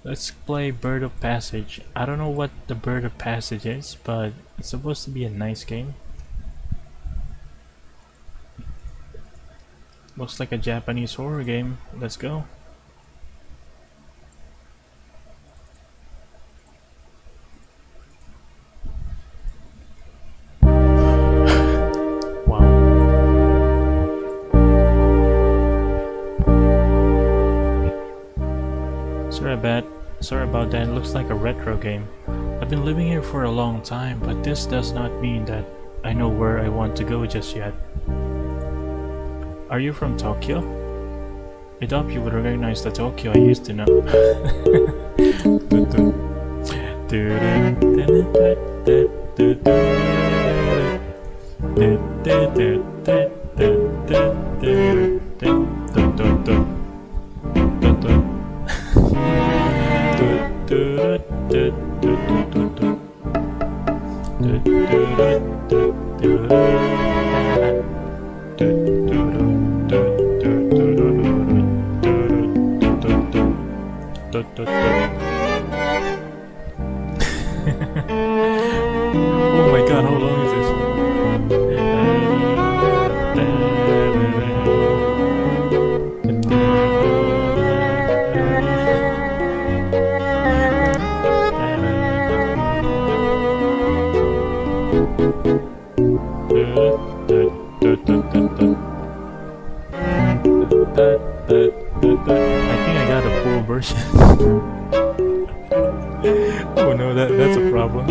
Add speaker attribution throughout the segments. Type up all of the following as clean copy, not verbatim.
Speaker 1: Let's play Bird of Passage. I don't know what the Bird of Passage is, but it's supposed to be a nice game. Looks like a Japanese horror game. Let's go. Sorry about that, it looks like a retro game. I've been living here for a long time, but this does not mean that I know where I want to go just yet. Are you from Tokyo? I thought you would recognize the Tokyo I used to know. Oh my god, how long is this? I think I got a full version. Oh no, that's a problem.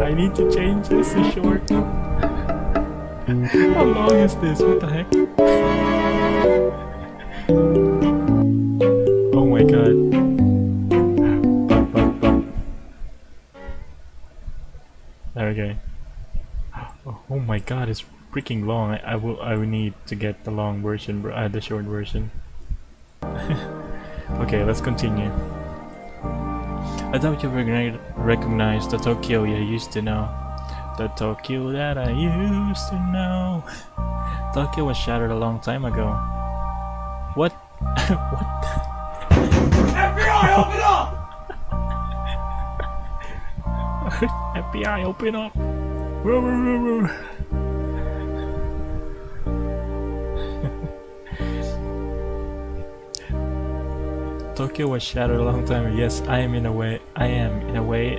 Speaker 1: I need to change this to short. How long is this? What the heck? Oh my god. There we go. Oh my god, it's freaking long. I will need to get the long version, the short version. Okay, let's continue. I thought you recognize the Tokyo you used to know. The Tokyo that I used to know. Tokyo was shattered a long time ago. What? What?
Speaker 2: FBI, open up!
Speaker 1: FBI, open up! Tokyo was shattered a long time ago. Yes, I am in a way.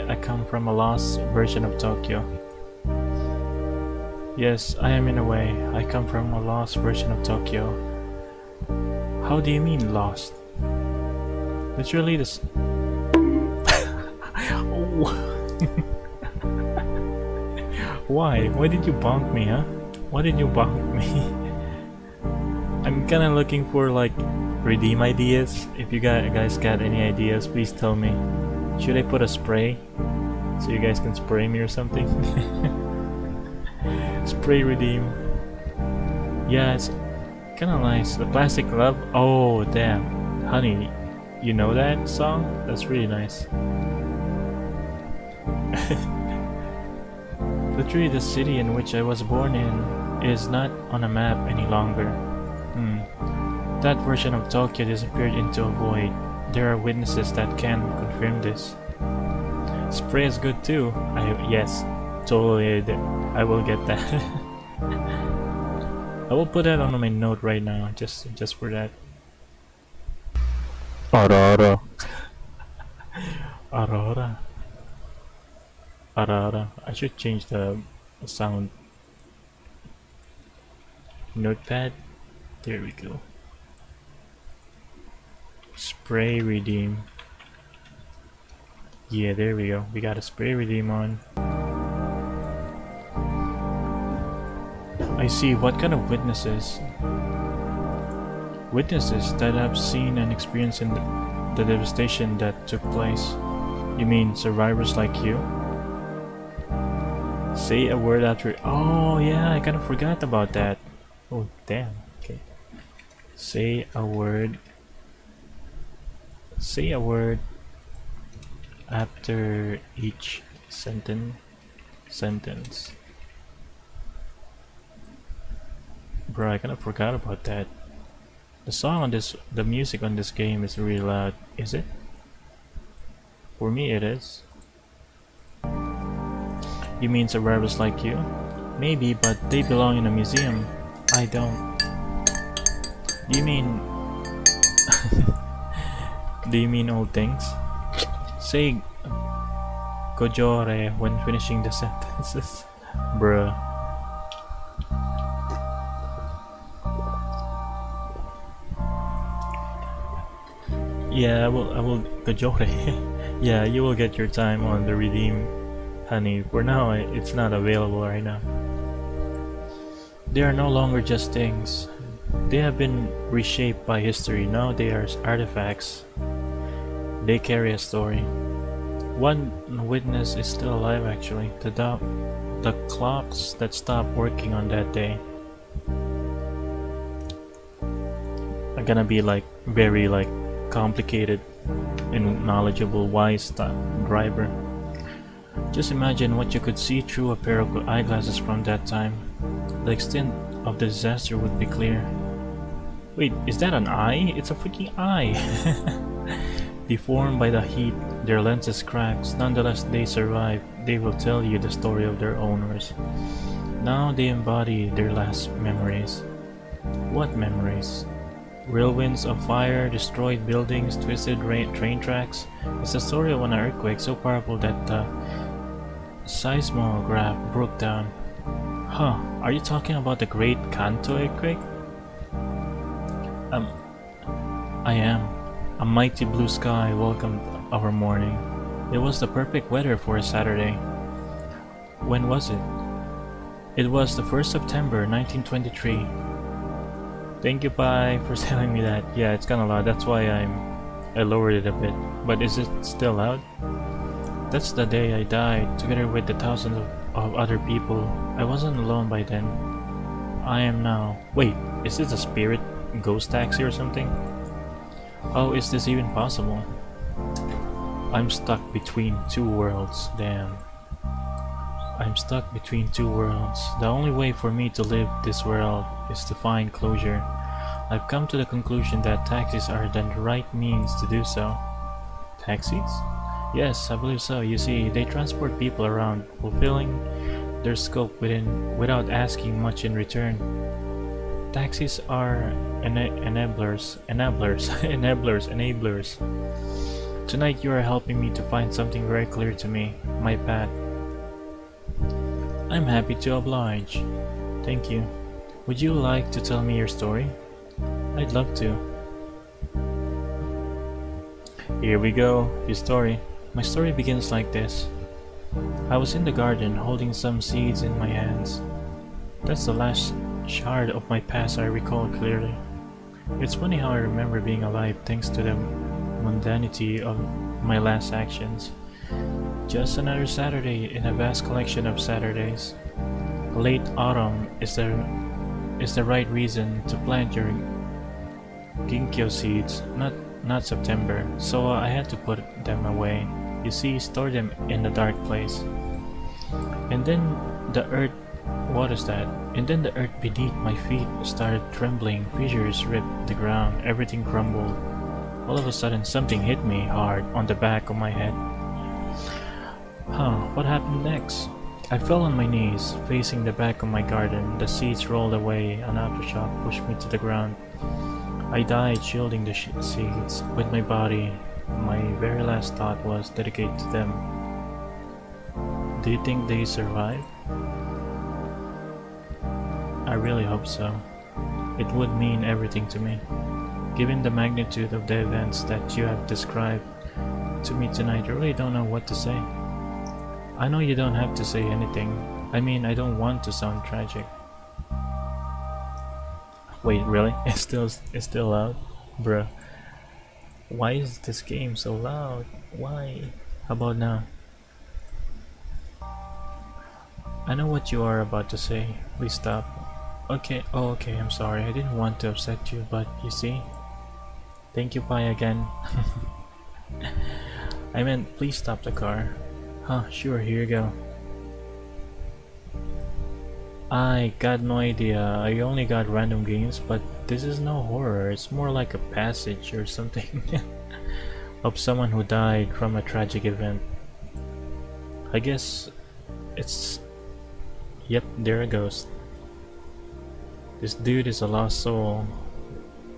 Speaker 1: I come from a lost version of Tokyo. Yes, I am in a way. I come from a lost version of Tokyo. How do you mean lost? Literally this. Why? Why did you bonk me, huh? Why did you bonk me? I'm kinda looking for like redeem ideas. If you guys got any ideas, please tell me. Should I put a spray so you guys can spray me or something? Spray redeem. Yeah, it's kinda nice. The Plastic Love. Oh damn, honey, you know that song? That's really nice. Literally, the city in which I was born in is not on a map any longer. That version of Tokyo disappeared into a void. There are witnesses that can confirm this. Spray is good too. Yes, totally. I will get that. I will put that on my note right now, just for that. Aurora. Aurora. Aurora. I should change the sound. Notepad. There we go. Spray redeem. Yeah, there we go. We got a spray redeem on. I see. What kind of witnesses? Witnesses that have seen and experienced in the devastation that took place. You mean survivors like you? Say a word after. Oh yeah, I kind of forgot about that. Oh damn. Okay. Say a word. Say a word after each sentence. Bro, I kind of forgot about that. The music on this game is really loud, is it? For me it is. You mean survivors like you? Maybe, but they belong in a museum. I don't. Do you mean... Do you mean old things? Say Kojore when finishing the sentences. Bruh. Yeah, I will Kojore. Yeah, you will get your time on the redeem, honey. For now, it's not available right now. They are no longer just things. They have been reshaped by history. Now they are artifacts. They carry a story. One witness is still alive actually. The clocks that stopped working on that day are gonna be like very like complicated and knowledgeable wise driver. Just imagine what you could see through a pair of eyeglasses from that time. The extent of the disaster would be clear. Wait, is that an eye? It's a freaking eye! Deformed by the heat, their lenses cracked. Nonetheless, they survive. They will tell you the story of their owners. Now they embody their last memories. What memories? Whirlwinds of fire, destroyed buildings, twisted train tracks. It's the story of an earthquake so powerful that the seismograph broke down. Huh, are you talking about the Great Kanto earthquake? I am. A mighty blue sky welcomed our morning. It was the perfect weather for a Saturday. When was it? It was the 1st September 1923. Thank you, Pai, for telling me that. Yeah, it's kinda loud, that's why I lowered it a bit. But is it still loud? That's the day I died, together with the thousands of other people. I wasn't alone by then. I am now. Wait, is this a spirit ghost taxi or something? How is this even possible? I'm stuck between two worlds, damn. I'm stuck between two worlds. The only way for me to live this world is to find closure. I've come to the conclusion that taxis are the right means to do so. Taxis? Yes, I believe so. You see, they transport people around, fulfilling their scope without asking much in return. Taxis are enablers. Tonight you are helping me to find something very clear to me, my path. I'm happy to oblige. Thank you. Would you like to tell me your story? I'd love to. Here we go, your story. My story begins like this. I was in the garden holding some seeds in my hands. That's the last shard of my past I recall clearly. It's funny how I remember being alive thanks to the mundanity of my last actions. Just another Saturday in a vast collection of Saturdays. Late autumn is the right reason to plant your ginkgo seeds, not September, so I had to put them away. You see, store them in a dark place. And then the earth beneath my feet started trembling. Fissures ripped the ground. Everything crumbled. All of a sudden, something hit me hard on the back of my head. What happened next? I fell on my knees, facing the back of my garden. The seeds rolled away. An aftershock pushed me to the ground. I died shielding the seeds with my body. My very last thought was dedicated to them. Do you think they survived? I really hope so. It would mean everything to me. Given the magnitude of the events that you have described to me tonight, I really don't know what to say. I know you don't have to say anything. I mean, I don't want to sound tragic. Wait, really? It's still loud? Bruh. Why is this game so loud? Why? How about now? I know what you are about to say. Please stop. Okay, okay, I'm sorry. I didn't want to upset you, but you see? Thank you, Pai, again. I meant, please stop the car. Sure, here you go. I got no idea. I only got random games, but this is no horror. It's more like a passage or something of someone who died from a tragic event. I guess it's... Yep, there it goes. This dude is a lost soul,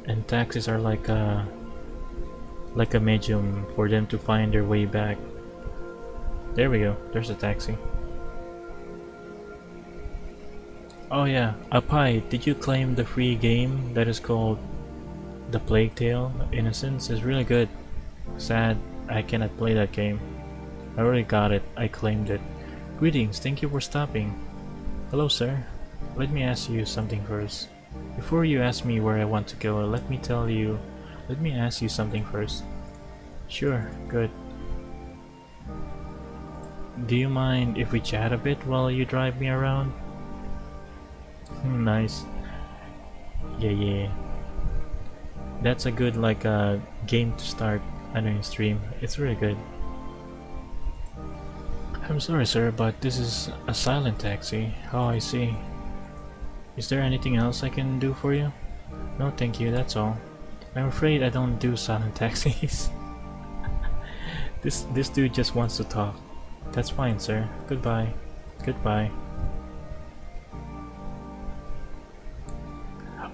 Speaker 1: and taxis are like a medium for them to find their way back. There we go. There's a taxi. Oh yeah, Apai, did you claim the free game that is called The Plague Tale? Innocence is really good. Sad, I cannot play that game. I already got it, I claimed it. Greetings, thank you for stopping. Hello sir, let me ask you something first. Before you ask me where I want to go, let me ask you something first. Sure, good. Do you mind if we chat a bit while you drive me around? Nice. Yeah. That's a good game to start on a stream. It's really good. I'm sorry sir, but this is a silent taxi. Oh, I see. Is there anything else I can do for you? No thank you, that's all. I'm afraid I don't do silent taxis. This dude just wants to talk. That's fine sir. Goodbye. Goodbye.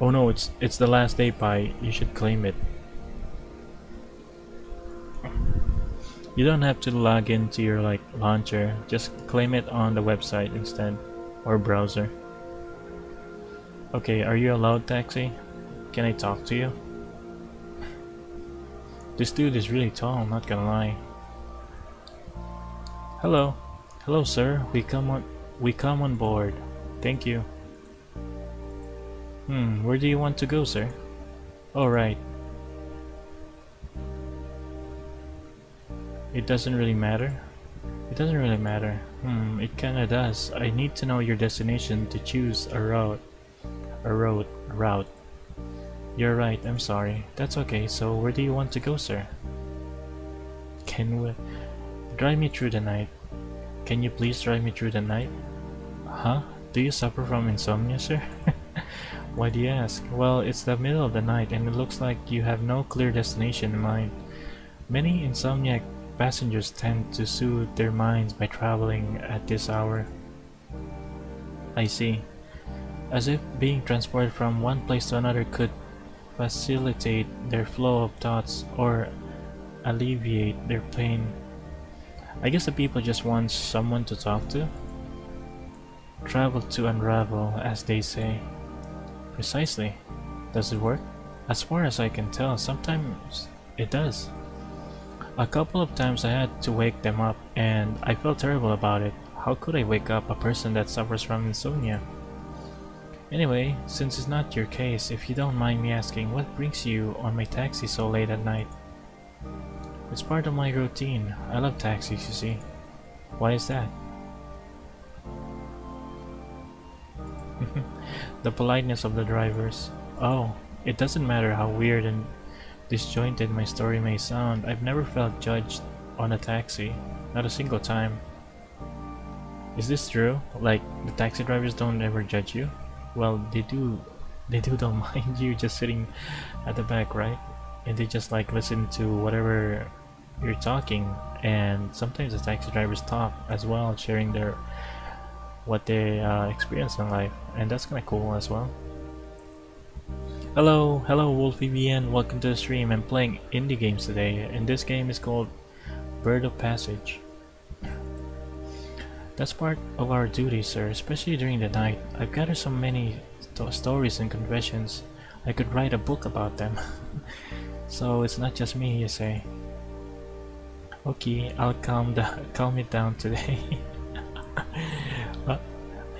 Speaker 1: Oh no, it's the last day, Pi. You should claim it. You don't have to log into your launcher. Just claim it on the website instead, or browser. Okay, are you allowed, taxi? Can I talk to you? This dude is really tall, not gonna lie. Hello. Hello sir, we come on board. Thank you. Where do you want to go, sir? Alright. It doesn't really matter? It doesn't really matter. It kinda does. I need to know your destination to choose a route. Route. You're right, I'm sorry. That's okay, so where do you want to go, sir? Can we... Drive me through the night. Can you please drive me through the night? Huh? Do you suffer from insomnia, sir? Why do you ask? Well, it's the middle of the night and it looks like you have no clear destination in mind. Many insomniac passengers tend to soothe their minds by traveling at this hour. I see. As if being transported from one place to another could facilitate their flow of thoughts or alleviate their pain. I guess the people just want someone to talk to. Travel to unravel, as they say. Precisely. Does it work? As far as I can tell, sometimes it does. A couple of times I had to wake them up, and I felt terrible about it. How could I wake up a person that suffers from insomnia? Anyway, since it's not your case, if you don't mind me asking, what brings you on my taxi so late at night? It's part of my routine. I love taxis, you see. Why is that? The politeness of the drivers. Oh, it doesn't matter how weird and disjointed my story may sound. I've never felt judged on a taxi. Not a single time. Is this true? Like, the taxi drivers don't ever judge you? Well, they do don't mind you just sitting at the back, right? And they just listen to whatever you're talking, and sometimes the taxi drivers talk as well, sharing what they experience in life, and that's kind of cool as well. Hello Wolfie VN, welcome to the stream. I'm playing indie games today, and this game is called Bird of Passage. That's part of our duty, sir, especially during the night. I've gathered so many stories and confessions, I could write a book about them. So it's not just me, you say. Okay, I'll calm it down today. I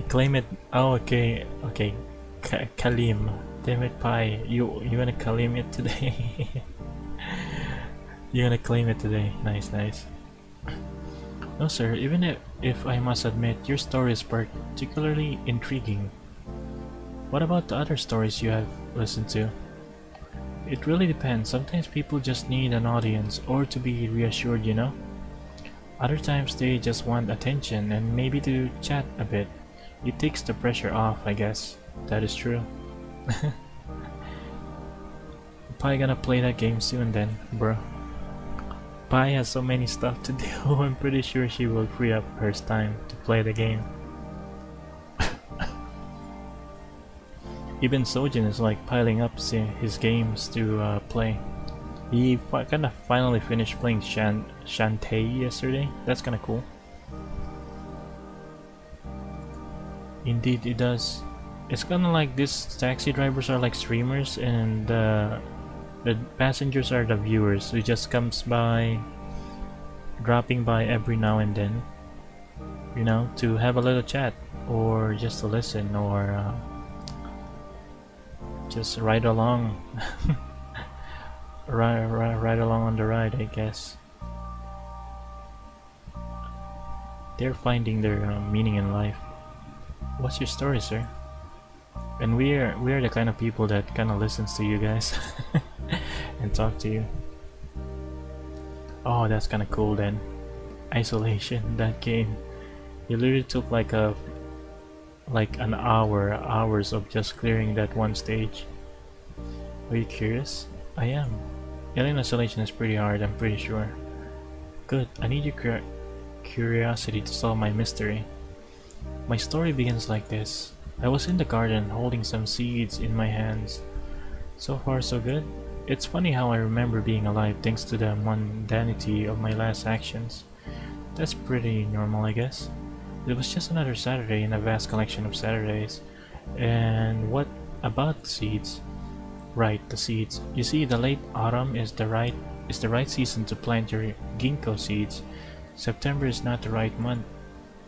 Speaker 1: claim it. Oh, okay. Kalim. Damn it, Pi. You gonna claim it today? You gonna claim it today? Nice. No, sir. Even if I must admit, your story is particularly intriguing. What about the other stories you have listened to? It really depends. Sometimes people just need an audience or to be reassured, you know? Other times they just want attention and maybe to chat a bit. It takes the pressure off, I guess. That is true. Probably gonna play that game soon then, bro. Pi has so many stuff to do. I'm pretty sure she will free up her time to play the game. Even Sojin is like piling up his games to play. He kind of finally finished playing Shantae yesterday. That's kind of cool. Indeed, it does. It's kind of like these taxi drivers are like streamers, and the passengers are the viewers who just comes by, dropping by every now and then, you know, to have a little chat or just to listen or just ride along. Ride along on the ride, I guess. They're finding their meaning in life. What's your story, sir? And we are the kind of people that kind of listens to you guys and talk to you. Oh, that's kind of cool then. Isolation, that game. You literally took like an hours of just clearing that one stage. Are you curious? I am. Alien Isolation is pretty hard, I'm pretty sure. Good, I need your curiosity to solve my mystery. My story begins like this. I was in the garden holding some seeds in my hands. So far so good. It's funny how I remember being alive thanks to the mundanity of my last actions. That's pretty normal, I guess. It was just another Saturday in a vast collection of Saturdays. And what about the seeds? Right, the seeds. You see, the late autumn is the right season to plant your ginkgo seeds. September is not the right month.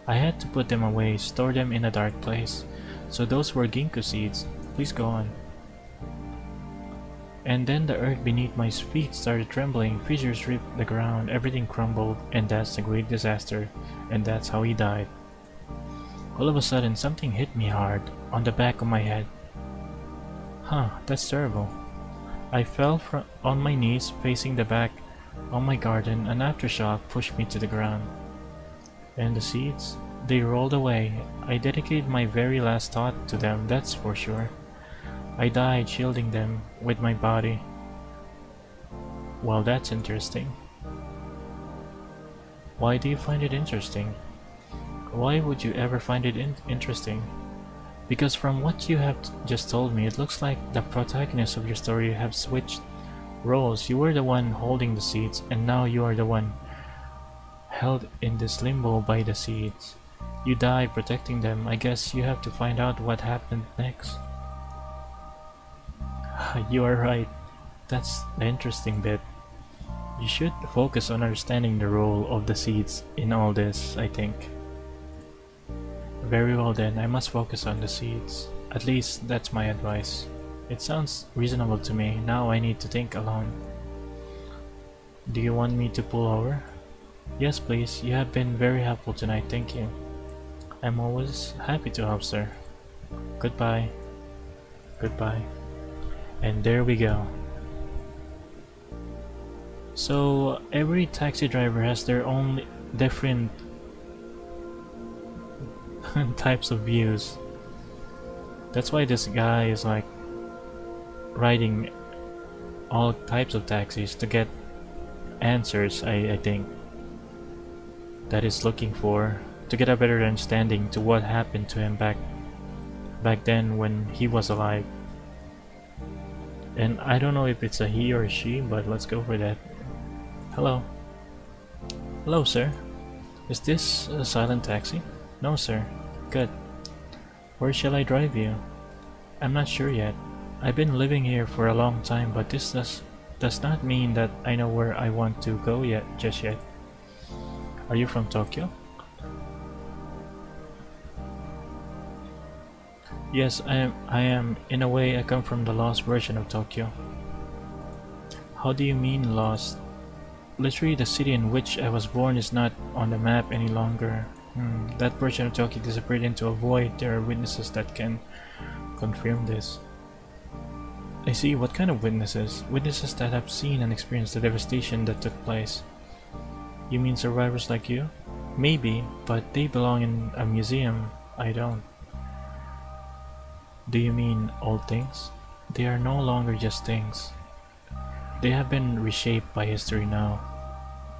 Speaker 1: I had to put them away, store them in a dark place. So those were ginkgo seeds. Please go on. And then the earth beneath my feet started trembling, fissures ripped the ground, everything crumbled, and that's the great disaster, and that's how he died. All of a sudden, something hit me hard, on the back of my head. Huh, that's terrible. I fell on my knees, facing the back of my garden. An aftershock pushed me to the ground. And the seeds? They rolled away. I dedicated my very last thought to them, that's for sure. I died shielding them with my body. Well, that's interesting. Why do you find it interesting? Why would you ever find it interesting? Because from what you have just told me, it looks like the protagonists of your story have switched roles. You were the one holding the seeds, and now you are the one held in this limbo by the seeds. You died protecting them. I guess you have to find out what happened next. You are right. That's the interesting bit. You should focus on understanding the role of the seeds in all this, I think. Very well then, I must focus on the seeds. At least that's my advice. It sounds reasonable to me. Now I need to think alone. Do you want me to pull over? Yes, please. You have been very helpful tonight. Thank you. I'm always happy to help, sir. Goodbye. Goodbye. And there we go. So every taxi driver has their own different types of views. That's why this guy is like riding all types of taxis to get answers, I think, that he's looking for, to get a better understanding to what happened to him back then when he was alive. And I don't know if it's a he or a she, but let's go for that. Hello. Hello, sir. Is this a silent taxi? No, sir. Good. Where shall I drive you? I'm not sure yet. I've been living here for a long time, but this does not mean that I know where I want to go just yet. Are you from Tokyo? Yes, I am. In a way, I come from the lost version of Tokyo. How do you mean lost? Literally, the city in which I was born is not on the map any longer. That version of Tokyo disappeared into a void. There are witnesses that can confirm this. I see. What kind of witnesses? Witnesses that have seen and experienced the devastation that took place. You mean survivors like you? Maybe, but they belong in a museum. I don't. Do you mean old things? They are no longer just things. They have been reshaped by history now.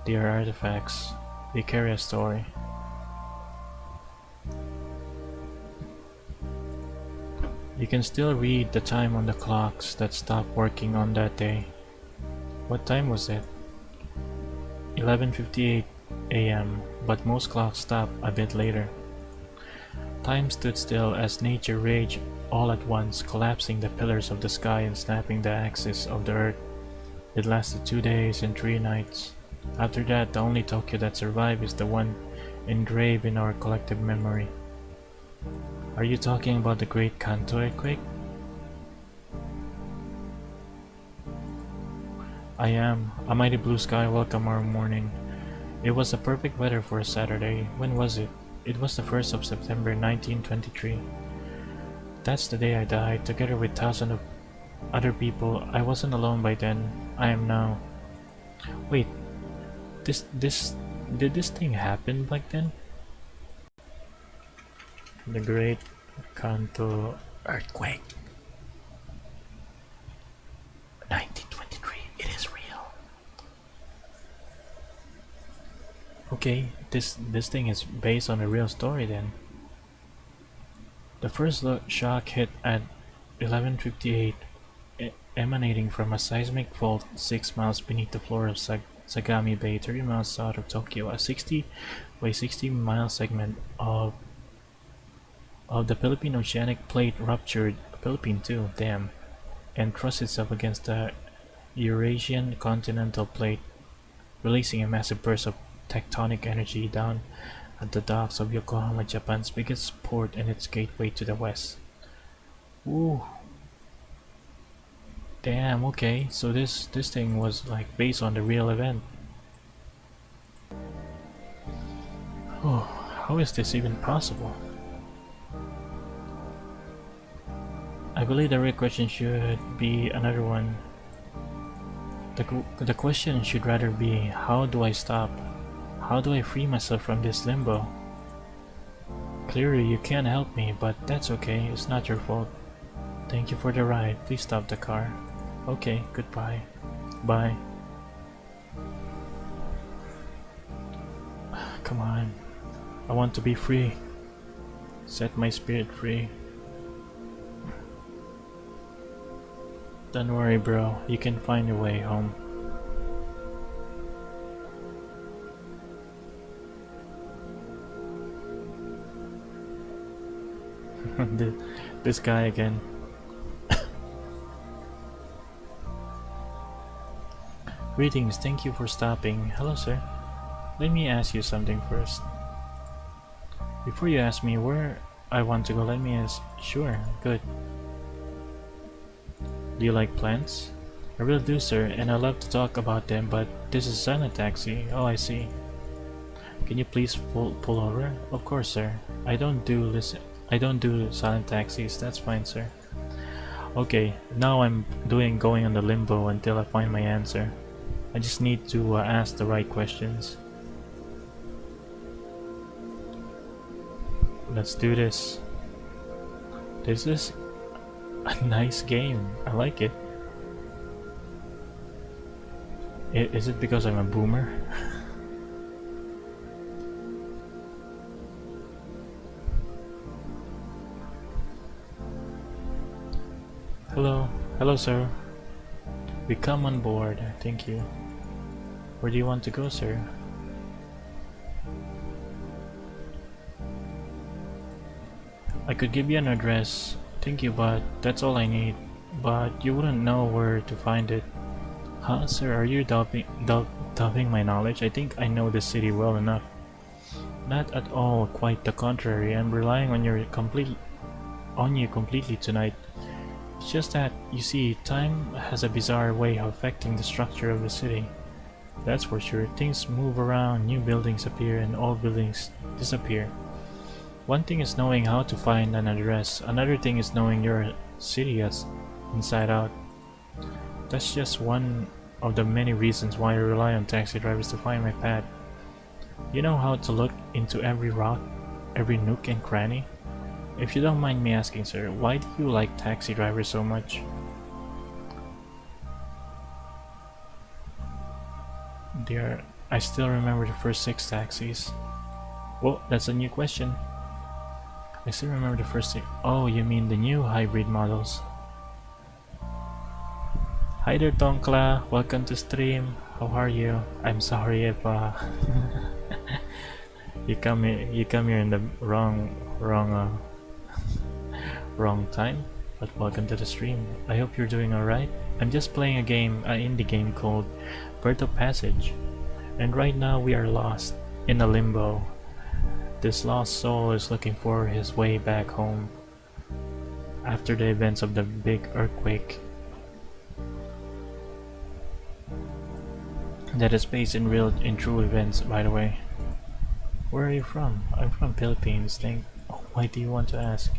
Speaker 1: They are artifacts. They carry a story. You can still read the time on the clocks that stopped working on that day. What time was it? 11:58 a.m., but most clocks stop a bit later. Time stood still as nature raged all at once, collapsing the pillars of the sky and snapping the axis of the earth. It lasted 2 days and 3 nights. After that, the only Tokyo that survived is the one engraved in our collective memory. Are you talking about the Great Kanto earthquake? I am. A mighty blue sky welcomed our morning. It was the perfect weather for a Saturday. When was it? It was the 1st of September 1923. That's the day I died, together with thousands of other people. I wasn't alone by then. I am now. Wait, did this thing happen back then? The Great Kanto earthquake. 1923. It is real. Okay, this thing is based on a real story then. The first shock hit at 11:58, emanating from a seismic fault 6 miles beneath the floor of Sagami Bay, 30 miles south of Tokyo. A 60 by 60 mile segment of the Philippine Oceanic Plate ruptured, Philippine too, damn, and thrust itself against the Eurasian continental plate, releasing a massive burst of tectonic energy down at the docks of Yokohama, Japan's biggest port and its gateway to the west. Ooh. Damn, okay, so this thing was like based on the real event. Oh, how is this even possible? I believe the real question should be another one. The question should rather be, how do I stop? How do I free myself from this limbo? Clearly you can't help me, but that's okay, it's not your fault. Thank you for the ride, please stop the car. Okay, goodbye. Bye. Come on, I want to be free. Set my spirit free. Don't worry bro, you can find your way home. This guy again. Greetings, thank you for stopping. Hello sir. Let me ask you something first. Before you ask me where I want to go, let me ask. Sure, good. Do you like plants? I really do sir, and I love to talk about them, but this is a silent taxi. Oh, I see. Can you please pull over? Of course sir. I don't do silent taxis. That's fine sir. Okay, now I'm going on the limbo until I find my answer. I just need to ask the right questions. Let's do this. This is a nice game. I like it. Is it because I'm a boomer? Hello sir. We come on board, thank you. Where do you want to go sir? I could give you an address, thank you, but that's all I need. But you wouldn't know where to find it. Huh sir, are you doubting my knowledge? I think I know this city well enough. Not at all, quite the contrary. I'm relying on you completely tonight. It's just that, you see, time has a bizarre way of affecting the structure of the city. That's for sure. Things move around, new buildings appear and old buildings disappear. One thing is knowing how to find an address, another thing is knowing your city as inside out. That's just one of the many reasons why I rely on taxi drivers to find my path. You know how to look into every rock, every nook and cranny? If you don't mind me asking, sir, why do you like taxi drivers so much? Dear, I still remember the first 6 taxis. Well, that's a new question. I still remember the first 6. Oh, you mean the new hybrid models? Hi there, Tonkla. Welcome to stream. How are you? I'm sorry if you come here in the wrong time. But welcome to the stream. I hope you're doing alright. I'm just playing a game, an indie game called Birth of Passage, and right now we are lost in a limbo. This lost soul is looking for his way back home after the events of the big earthquake that is based in true events, by the way. Where are you from? I'm from Philippines. Why do you want to ask?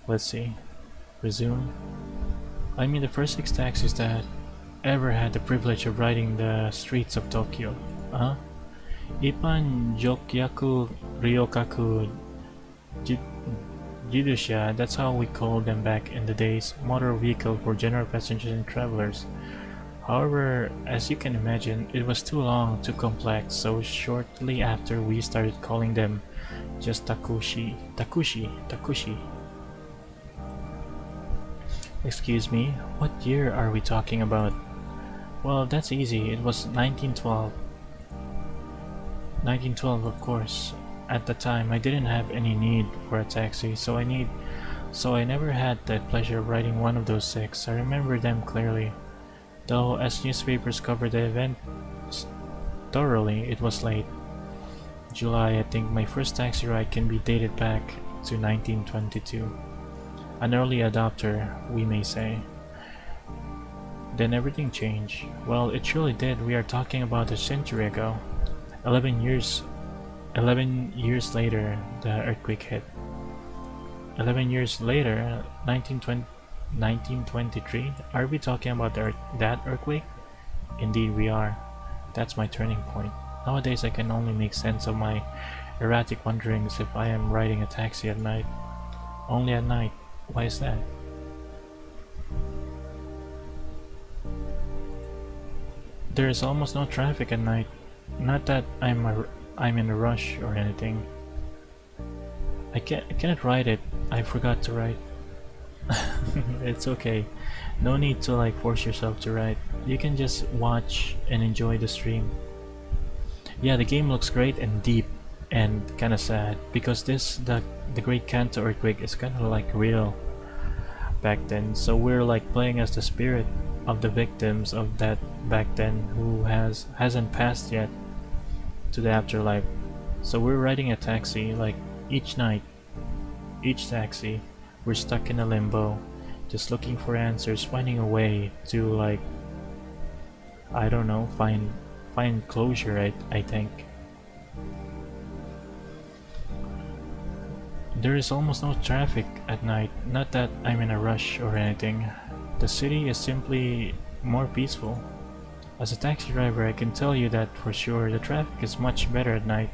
Speaker 1: Let's see. Resume. I mean the first 6 taxis that ever had the privilege of riding the streets of Tokyo. Huh? Ipan Jokyaku Ryokaku Jidusha, that's how we called them back in the days, motor vehicle for general passengers and travelers. However, as you can imagine, it was too long, too complex, so shortly after we started calling them just Takushi. Excuse me, what year are we talking about? Well, that's easy, it was 1912. 1912, of course. At the time, I didn't have any need for a taxi, so I never had the pleasure of riding one of those 6. I remember them clearly. Though, as newspapers covered the event thoroughly, it was late. July, I think my first taxi ride can be dated back to 1922. An early adopter, we may say. Then everything changed. Well, it surely did. We are talking about a century ago. 11 years later, the earthquake hit. 11 years later, 1923. Are we talking about that earthquake? Indeed we are. That's my turning point. Nowadays I can only make sense of my erratic wanderings if I am riding a taxi at night. Only at night. Why is that? There is almost no traffic at night. Not that I'm in a rush or anything. I cannot ride it. I forgot to ride. It's okay. No need to force yourself to ride. You can just watch and enjoy the stream. Yeah, the game looks great and deep and kinda sad because the Great Kanto earthquake is kinda real back then. So we're playing as the spirit of the victims of that back then who hasn't passed yet to the afterlife. So we're riding a taxi each night. Each taxi, we're stuck in a limbo, just looking for answers, finding a way to I don't know, find closure. I think. There is almost no traffic at night. Not that I'm in a rush or anything. The city is simply more peaceful. As a taxi driver, I can tell you that for sure. The traffic is much better at night.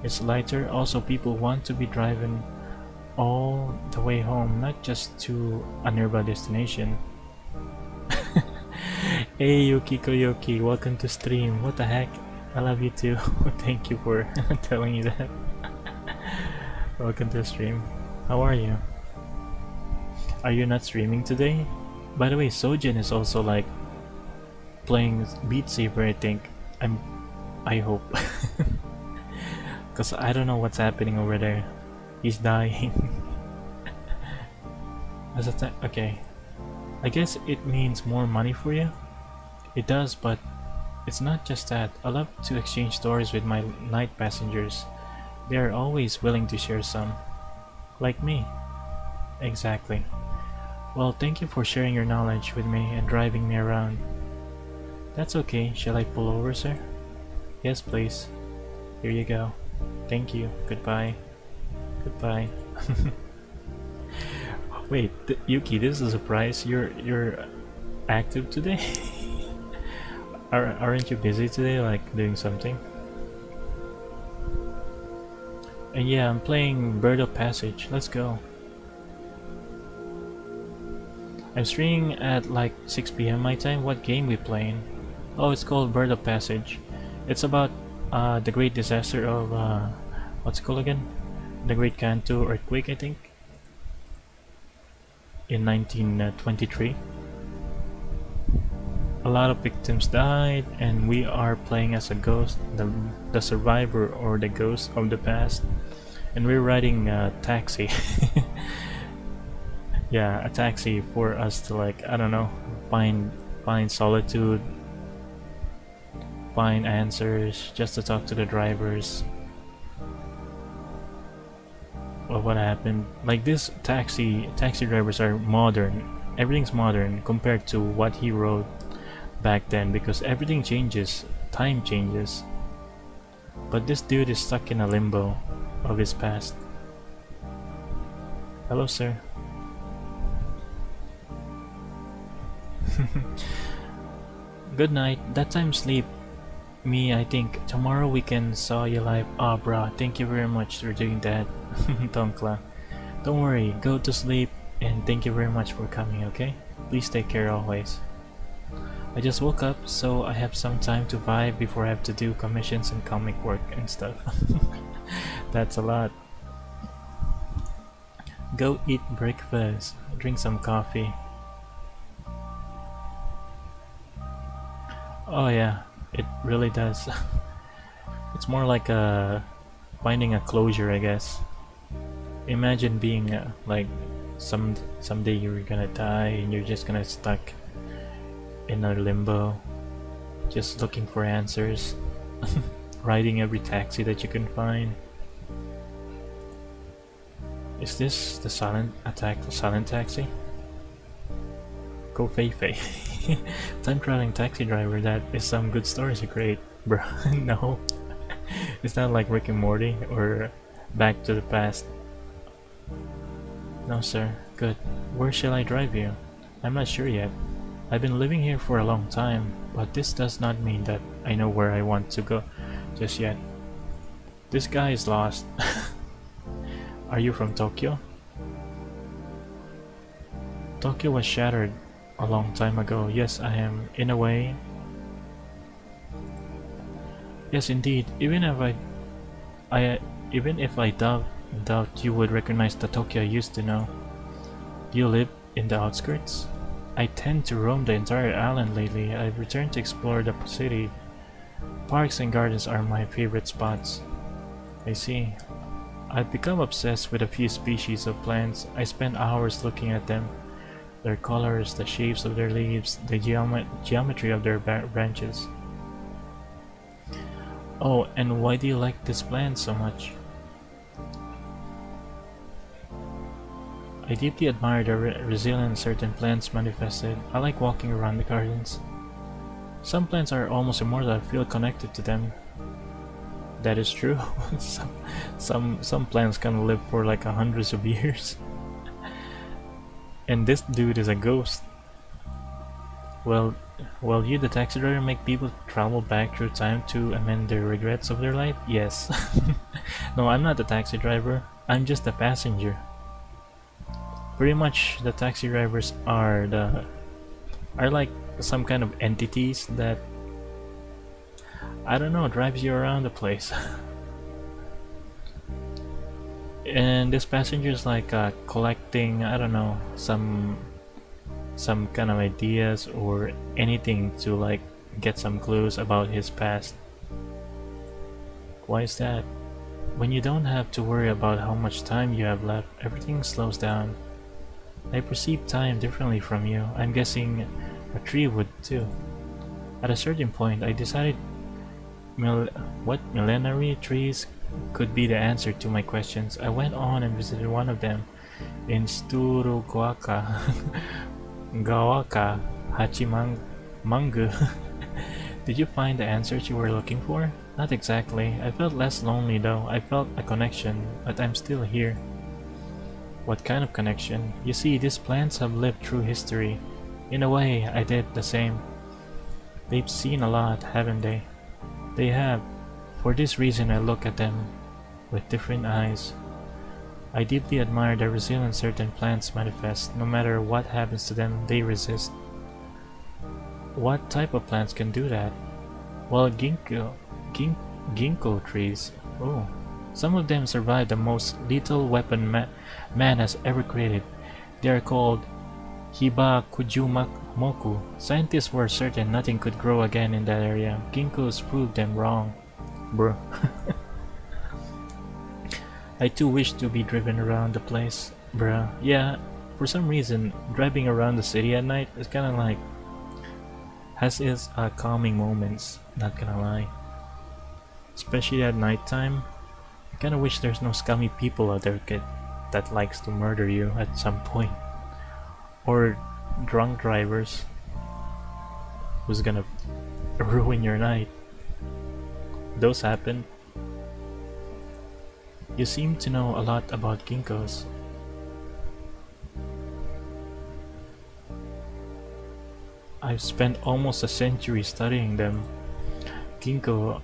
Speaker 1: It's lighter. Also, people want to be driving all the way home, not just to a nearby destination. Hey Yukiko Yoki, welcome to stream. What the heck? I love you too. Thank you for telling me that. Welcome to the stream. How are you? Are you not streaming today? By the way, Sojin is also playing Beat Saber, I think. I hope. Cause I don't know what's happening over there. He's dying. Okay. I guess it means more money for you? It does, but it's not just that. I love to exchange stories with my night passengers. They are always willing to share some. Like me. Exactly. Well, thank you for sharing your knowledge with me and driving me around. That's okay. Shall I pull over, sir? Yes, please. Here you go. Thank you. Goodbye. Goodbye. Wait, Yuki, this is a surprise. You're active today? Aren't you busy today, doing something? And yeah, I'm playing Bird of Passage. Let's go. I'm streaming at like 6 p.m. my time. What game we playing? Oh, it's called Bird of Passage. It's about the great disaster of what's it called again? The Great Kanto earthquake, I think, in 1923. A lot of victims died, and we are playing as a ghost, the survivor or the ghost of the past, and we're riding a taxi. Yeah, a taxi for us to, like, I don't know, find solitude, find answers, just to talk to the drivers. Well, what happened? Like, this taxi drivers are modern. Everything's modern compared to what he rode back then, because everything changes, time changes. But this dude is stuck in a limbo of his past. Hello, sir. Good night. That time sleep. Me, I think tomorrow we can saw you live. Ah, bruh, thank you very much for doing that. Tonkla. Don't worry, go to sleep, and thank you very much for coming, okay? Please take care always. I just woke up, so I have some time to vibe before I have to do commissions and comic work and stuff. That's a lot. Go eat breakfast, drink some coffee. Oh yeah, it really does. It's more like finding a closure, I guess. Imagine being like someday you're gonna die and you're just gonna stuck in a limbo, just looking for answers, riding every taxi that you can find. Is this the silent taxi? Go Fei Fei. Time traveling taxi driver, that is some good stories to create, bro. No. It's not like Rick and Morty or Back to the Past. No, sir. Good. Where shall I drive you? I'm not sure yet. I've been living here for a long time, but this does not mean that I know where I want to go just yet. This guy is lost. Are you from Tokyo? Tokyo was shattered a long time ago. Yes, I am, in a way. Yes, indeed. Even if I doubt you would recognize the Tokyo I used to know. You live in the outskirts? I tend to roam the entire island lately. I've returned to explore the city. Parks and gardens are my favorite spots. I see. I've become obsessed with a few species of plants. I spend hours looking at them. Their colors, the shapes of their leaves, the geometry of their branches. Oh, and why do you like this plant so much? I deeply admire the resilience certain plants manifested. I like walking around the gardens. Some plants are almost immortal. I feel connected to them. That is true. some plants can live for like hundreds of years. And this dude is a ghost. Well, you, the taxi driver, make people travel back through time to amend their regrets of their life? Yes. No, I'm not the taxi driver. I'm just a passenger. Pretty much, the taxi drivers are like some kind of entities that, I don't know, drives you around the place. And this passenger is like collecting, I don't know, some kind of ideas or anything to like get some clues about his past. Why is that? When you don't have to worry about how much time you have left, everything slows down. I perceive time differently from you. I'm guessing a tree would too. At a certain point, I decided what millenary trees could be the answer to my questions. I went on and visited one of them in Sturuguaka, Gawaka, Hachimangu. Did you find the answers you were looking for? Not exactly. I felt less lonely though. I felt a connection, but I'm still here. What kind of connection? You see, these plants have lived through history. In a way, I did the same. They've seen a lot, haven't they? They have. For this reason, I look at them with different eyes. I deeply admire the resilience certain plants manifest. No matter what happens to them, they resist. What type of plants can do that? Well, gin, ginkgo trees. Oh, some of them survive the most lethal weapon man has ever created. They are called Hibakujumoku. Scientists were certain nothing could grow again in that area. Ginkgos proved them wrong. Bruh. I too wish to be driven around the place. Bruh. Yeah, for some reason, driving around the city at night is kinda like has its calming moments, not gonna lie. Especially at nighttime. I kinda wish there's no scummy people out there that likes to murder you at some point. Or drunk drivers who's gonna ruin your night. Those happen. You seem to know a lot about ginkgos. I've spent almost a century studying them. Ginkgo,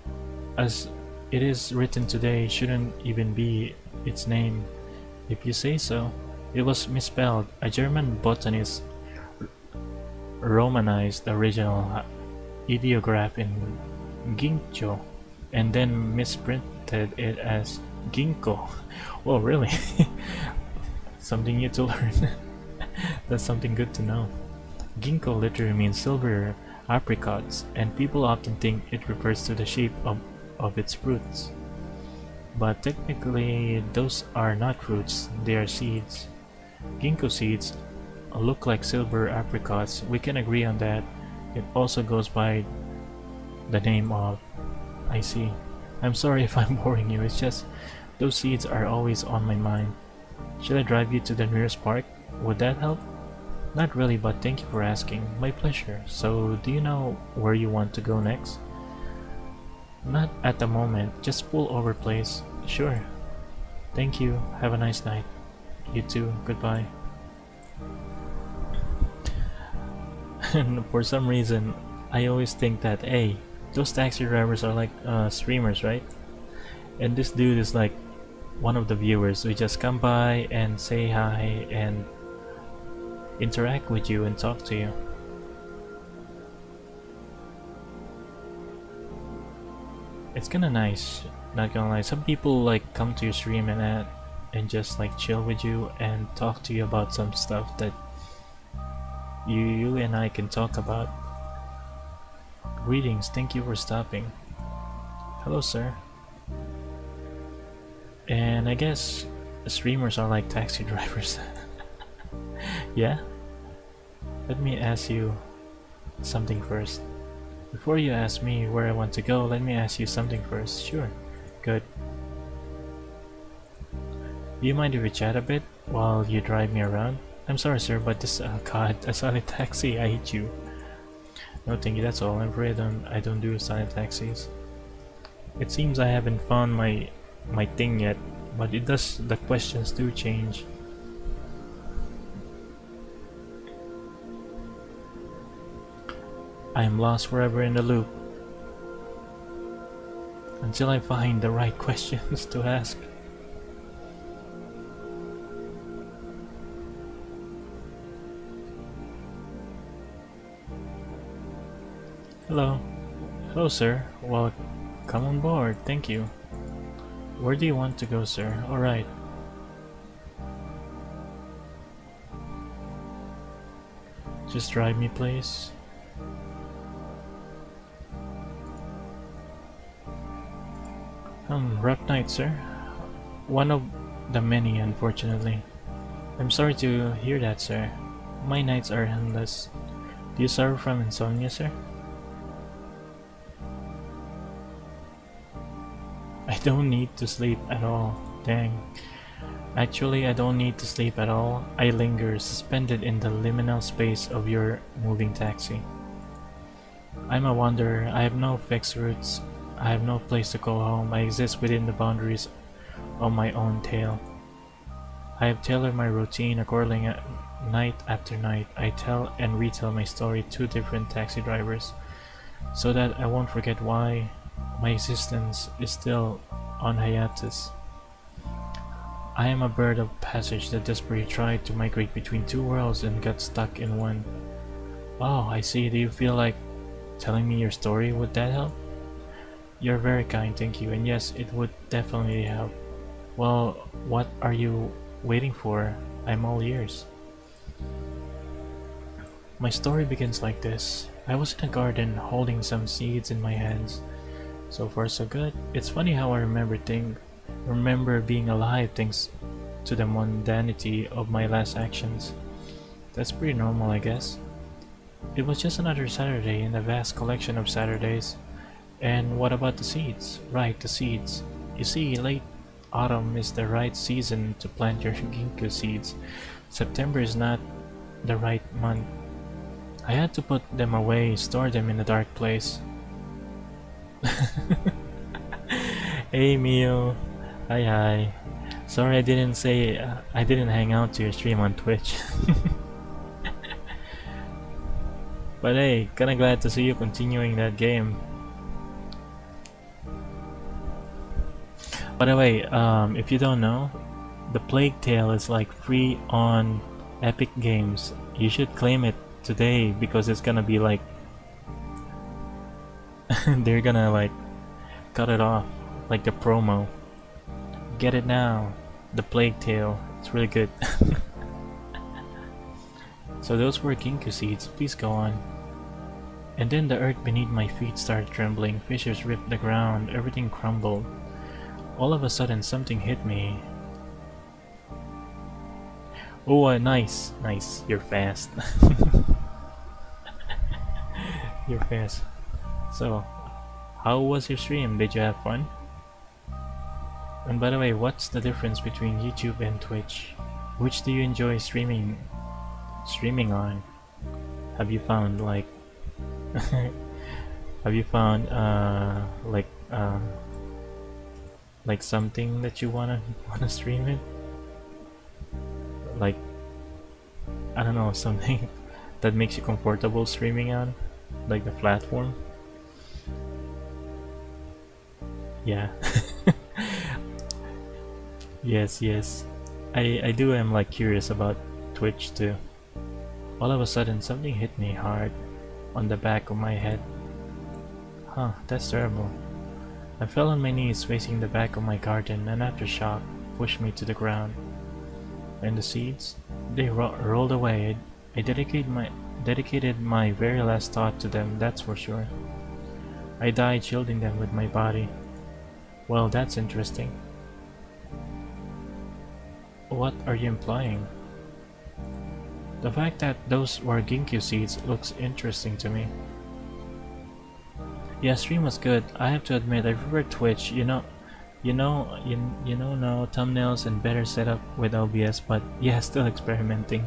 Speaker 1: as it is written today, shouldn't even be its name. If you say so. It was misspelled. A German botanist romanized the original ideograph in ginkgo and then misprinted it as ginkgo. Well, really? Something new to learn. That's something good to know. Ginkgo literally means silver apricots, and people often think it refers to the shape of its fruits. But technically, those are not fruits, they are seeds. Ginkgo seeds look like silver apricots. We can agree on that. It also goes by the name of... I see. I'm sorry if I'm boring you, it's just those seeds are always on my mind. Should I drive you to the nearest park? Would that help? Not really, but thank you for asking. My pleasure. So, do you know where you want to go next? Not at the moment. Just pull over, please. Sure. Thank you. Have a nice night. You too. Goodbye. And for some reason, I always think that, hey, those taxi drivers are like streamers, right? And this dude is like one of the viewers who just come by and say hi and interact with you and talk to you. It's kinda nice, not gonna lie. Some people like come to your stream and just like chill with you and talk to you about some stuff that you and I can talk about. Greetings, thank you for stopping. Hello, sir. And I guess streamers are like taxi drivers. Yeah? Let me ask you something first. Before you ask me where I want to go, let me ask you something first. Sure. Good. Do you mind if we chat a bit while you drive me around? I'm sorry, sir, but this God, a silent taxi, I hate you. No, thank you, that's all. I'm afraid I don't do silent taxis. It seems I haven't found my thing yet, but the questions do change. I am lost forever in the loop until I find the right questions to ask. Hello. Hello, sir. Well, come on board. Thank you. Where do you want to go, sir? Alright. Just drive me, please. Rough night, sir. One of the many, unfortunately. I'm sorry to hear that, sir. My nights are endless. Do you suffer from insomnia, sir? I don't need to sleep at all. Dang. Actually, I don't need to sleep at all. I linger, suspended in the liminal space of your moving taxi. I'm a wanderer. I have no fixed routes. I have no place to call home. I exist within the boundaries of my own tale. I have tailored my routine accordingly. Night after night, I tell and retell my story to different taxi drivers, so that I won't forget why my existence is still on hiatus. I am a bird of passage that desperately tried to migrate between two worlds and got stuck in one. Oh, I see. Do you feel like telling me your story? Would that help? You're very kind, thank you. And yes, it would definitely help. Well, what are you waiting for? I'm all ears. My story begins like this. I was in a garden holding some seeds in my hands. So far so good. It's funny how I remember being alive thanks to the mundanity of my last actions. That's pretty normal, I guess. It was just another Saturday in a vast collection of Saturdays. And what about the seeds? Right, the seeds. You see, late autumn is the right season to plant your ginkgo seeds. September is not the right month. I had to put them away, store them in a dark place. Hey Mio, hi. Sorry I didn't say I didn't hang out to your stream on Twitch. But hey, kinda glad to see you continuing that game. By the way, if you don't know, the Plague Tale is like free on Epic Games. You should claim it today because it's gonna be like they're gonna like cut it off like the promo. Get it now, the Plague Tale. It's really good. So those were ginkgo seeds. Please go on. And then the earth beneath my feet started trembling. Fissures ripped the ground. Everything crumbled. All of a sudden, something hit me. Oh, nice. You're fast. You're fast. So, how was your stream? Did you have fun? And by the way, what's the difference between YouTube and Twitch? Which do you enjoy streaming on? Have you found like like something that you wanna stream it? Like, I don't know, something that makes you comfortable streaming on, like the platform. Yeah. Yes. I do am like curious about Twitch too. All of a sudden something hit me hard on the back of my head. Huh, that's terrible. I fell on my knees facing the back of my garden, and aftershock pushed me to the ground. And the seeds? They rolled away. I dedicated my very last thought to them, that's for sure. I died shielding them with my body. Well, that's interesting. What are you implying? The fact that those were ginkgo seeds looks interesting to me. Yeah, stream was good. I have to admit, I prefer Twitch. No thumbnails and better setup with OBS, but yeah, still experimenting.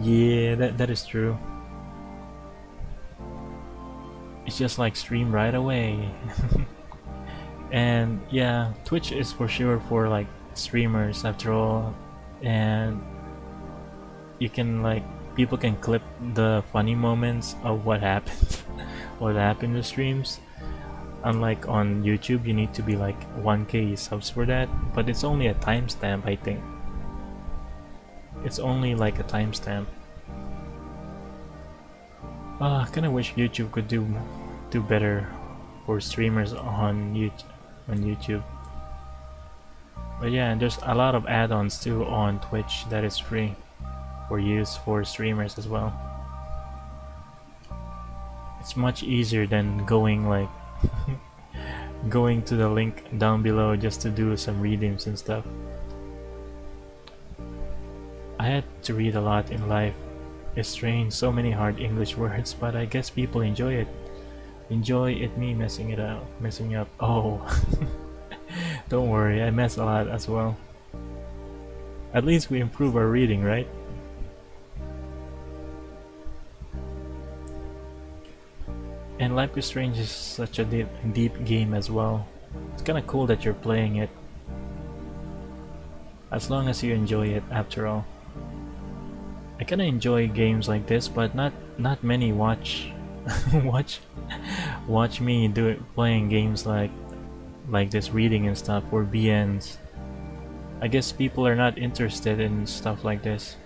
Speaker 1: Yeah, that is true. It's just like stream right away. And yeah, Twitch is for sure for like streamers after all, and you can like people can clip the funny moments of what happened in the streams. Unlike on YouTube, you need to be like 1K subs for that, but it's only a timestamp. I think it's only like a timestamp. I kinda wish YouTube could do better for streamers on YouTube. But yeah, and there's a lot of add-ons too on Twitch that is free for use for streamers as well. It's much easier than going like going to the link down below just to do some redeems and stuff. I had to read a lot in life. It's strange, so many hard English words, but I guess people enjoy it. Me messing up. Oh. Don't worry, I mess a lot as well. At least we improve our reading, right? And Life is Strange is such a deep game as well. It's kinda cool that you're playing it. As long as you enjoy it, after all. I kinda enjoy games like this, but not many watch me playing games like this, reading and stuff, or BNs. I guess people are not interested in stuff like this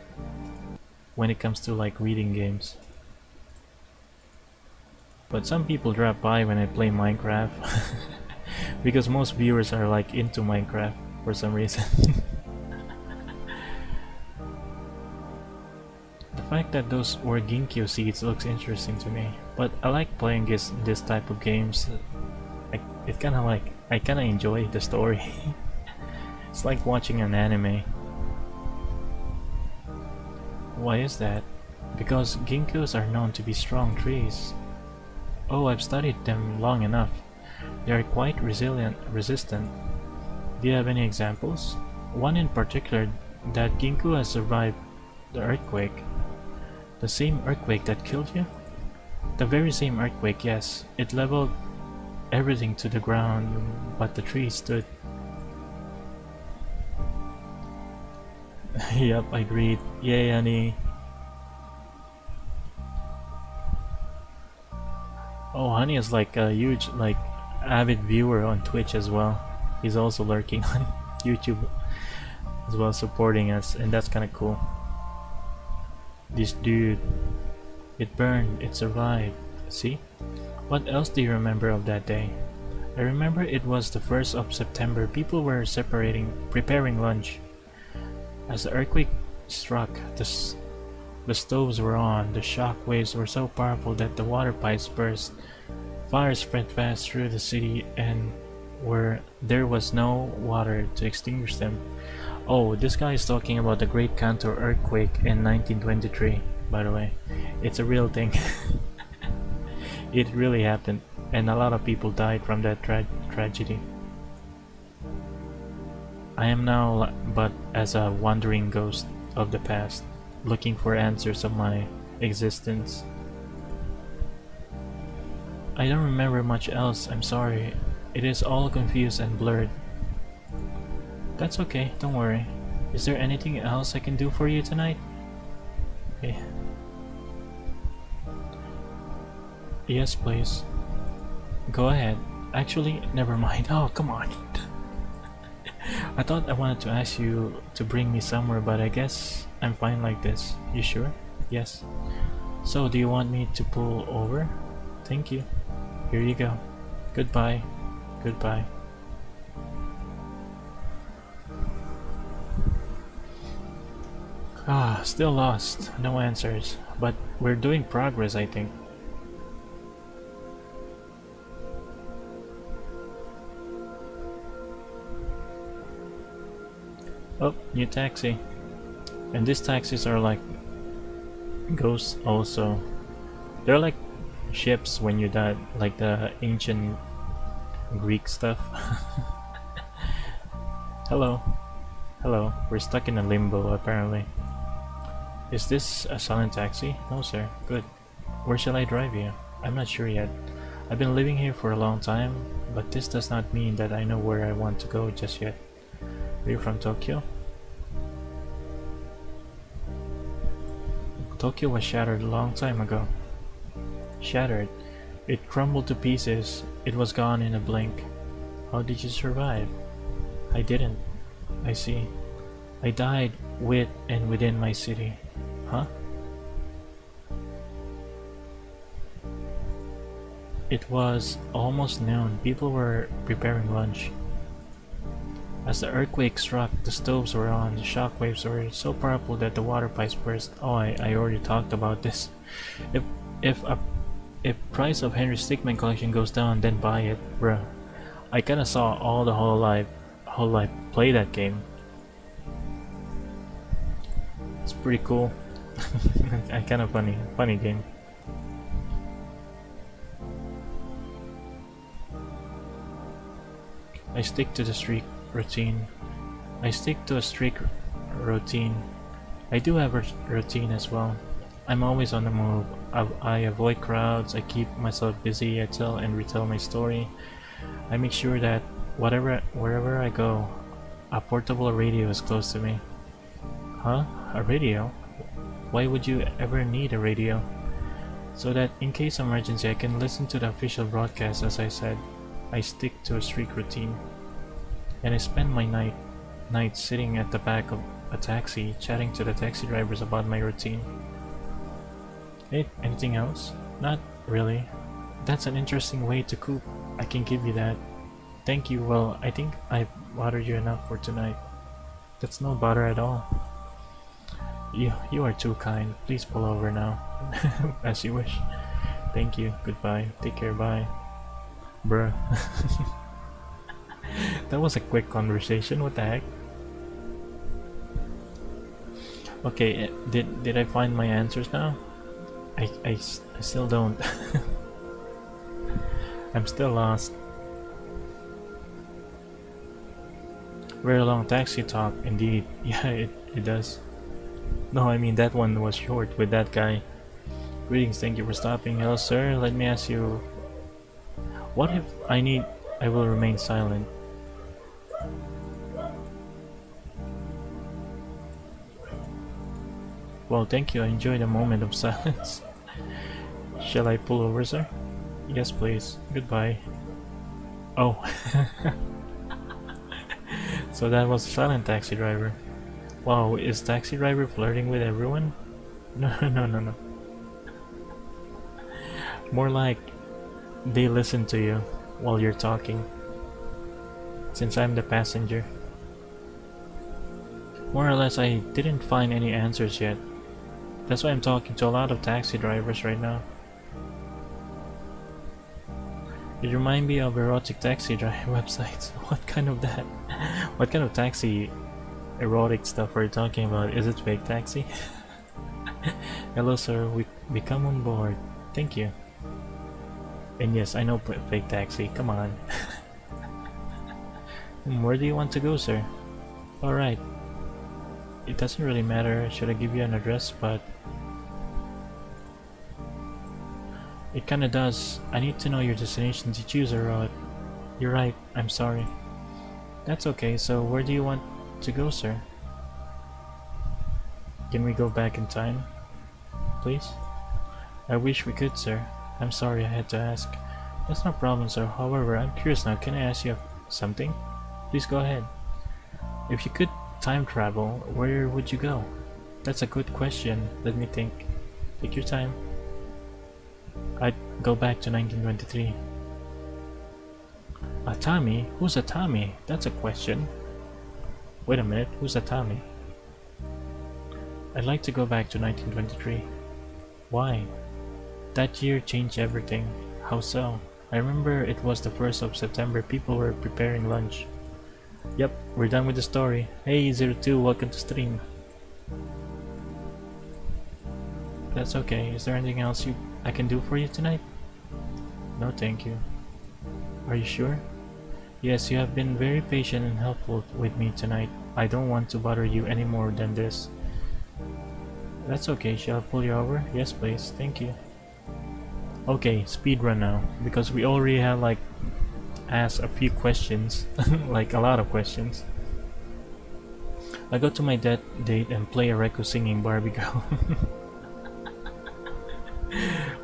Speaker 1: when it comes to like reading games. But some people drop by when I play Minecraft because most viewers are like into Minecraft for some reason. The fact that those were ginkgo seeds looks interesting to me, but I like playing this type of games. It kind of like I kind of enjoy the story. It's like watching an anime. Why is that? Because ginkgos are known to be strong trees. Oh, I've studied them long enough. They are quite resistant. Do you have any examples? One in particular, that ginkgo has survived the earthquake. The same earthquake that killed you? The very same earthquake, yes. It leveled everything to the ground, but the tree stood. Yup, I agreed. Yay, honey. Oh, honey is like a huge, like, avid viewer on Twitch as well. He's also lurking on YouTube as well, supporting us, and that's kind of cool. This dude, it burned, it survived. See? What else do you remember of that day? I remember it was the 1st of September. People were preparing lunch. As the earthquake struck, the stoves were on. The shock waves were so powerful that the water pipes burst. Fires spread fast through the city, and there was no water to extinguish them. Oh, this guy is talking about the Great Kanto earthquake in 1923, by the way. It's a real thing. It really happened, and a lot of people died from that tragedy. I am now but as a wandering ghost of the past, looking for answers of my existence. I don't remember much else, I'm sorry. It is all confused and blurred. That's okay, don't worry. Is there anything else I can do for you tonight? Okay. Yes, please. Go ahead. Actually, never mind. Oh, come on. I thought I wanted to ask you to bring me somewhere, but I guess I'm fine like this. You sure? Yes. So, do you want me to pull over? Thank you. Here you go. Goodbye. Goodbye. Ah, still lost. No answers. But we're doing progress, I think. Oh, new taxi. And these taxis are like ghosts also. They're like ships when you die, like the ancient Greek stuff. Hello. Hello. We're stuck in a limbo apparently. Is this a silent taxi? No sir. Good. Where shall I drive you? I'm not sure yet. I've been living here for a long time, but this does not mean that I know where I want to go just yet. Are you from Tokyo? Tokyo was shattered a long time ago. Shattered. It crumbled to pieces. It was gone in a blink. How did you survive? I didn't. I see. I died with and within my city. Huh? It was almost noon. People were preparing lunch. As the earthquake struck, the stoves were on. The shockwaves were so powerful that the water pipes burst. Oh, I already talked about this. If price of Henry Stickmin collection goes down, then buy it, bruh. I kinda saw all the whole life play that game. It's pretty cool. Kinda funny game. I stick to the strict routine. I do have a routine as well. I'm always on the move. I avoid crowds. I keep myself busy. I tell and retell my story. I make sure that wherever I go, a portable radio is close to me. Huh? A radio? Why would you ever need a radio? So that in case of emergency, I can listen to the official broadcast. As I said, I stick to a strict routine, and I spend my night nights sitting at the back of a taxi, chatting to the taxi drivers about my routine. Hey, anything else? Not really. That's an interesting way to cook. I can give you that. Thank you. Well, I think I've bothered you enough for tonight. That's no bother at all. You are too kind. Please pull over now. As you wish. Thank you. Goodbye. Take care. Bye. Bruh. That was a quick conversation. What the heck? Okay, did I find my answers now? I still don't. I'm still lost. Very long taxi talk, indeed. Yeah, it does. No, I mean that one was short with that guy. Greetings, thank you for stopping. Hello, sir. Let me ask you. What if I will remain silent? Well, thank you. I enjoyed a moment of silence. Shall I pull over, sir? Yes, please. Goodbye. Oh. So that was a silent taxi driver. Wow, is taxi driver flirting with everyone? No, no. More like they listen to you while you're talking. Since I'm the passenger. More or less, I didn't find any answers yet. That's why I'm talking to a lot of taxi drivers right now. It reminds me of erotic taxi drive websites. What kind of that? What kind of taxi erotic stuff are you talking about? Is it fake taxi? Hello, sir. We come on board. Thank you. And yes, I know fake taxi. Come on. Where do you want to go, sir? Alright. It doesn't really matter. Should I give you an address? But it kinda does. I need to know your destination to choose a route. You're right. I'm sorry. That's okay. So where do you want to go, sir? Can we go back in time? Please? I wish we could, sir. I'm sorry I had to ask. That's no problem, sir. However, I'm curious now. Can I ask you something? Please go ahead. If you could time travel, where would you go? That's a good question. Let me think. Take your time. I'd go back to 1923. A Tommy? Who's a Tommy? That's a question. Wait a minute, who's a Tommy? I'd like to go back to 1923. Why? That year changed everything. How so? I remember it was the 1st of September. People were preparing lunch. Yep, we're done with the story. Hey, 02, welcome to stream. That's okay. Is there anything else I can do for you tonight? No, thank you. Are you sure? Yes, you have been very patient and helpful with me tonight. I don't want to bother you any more than this. That's okay. Shall I pull you over? Yes, please. Thank you. Okay, speed run now. Because we already have like asked a few questions. Like a lot of questions. I go to my date and play Areku singing Barbie Girl.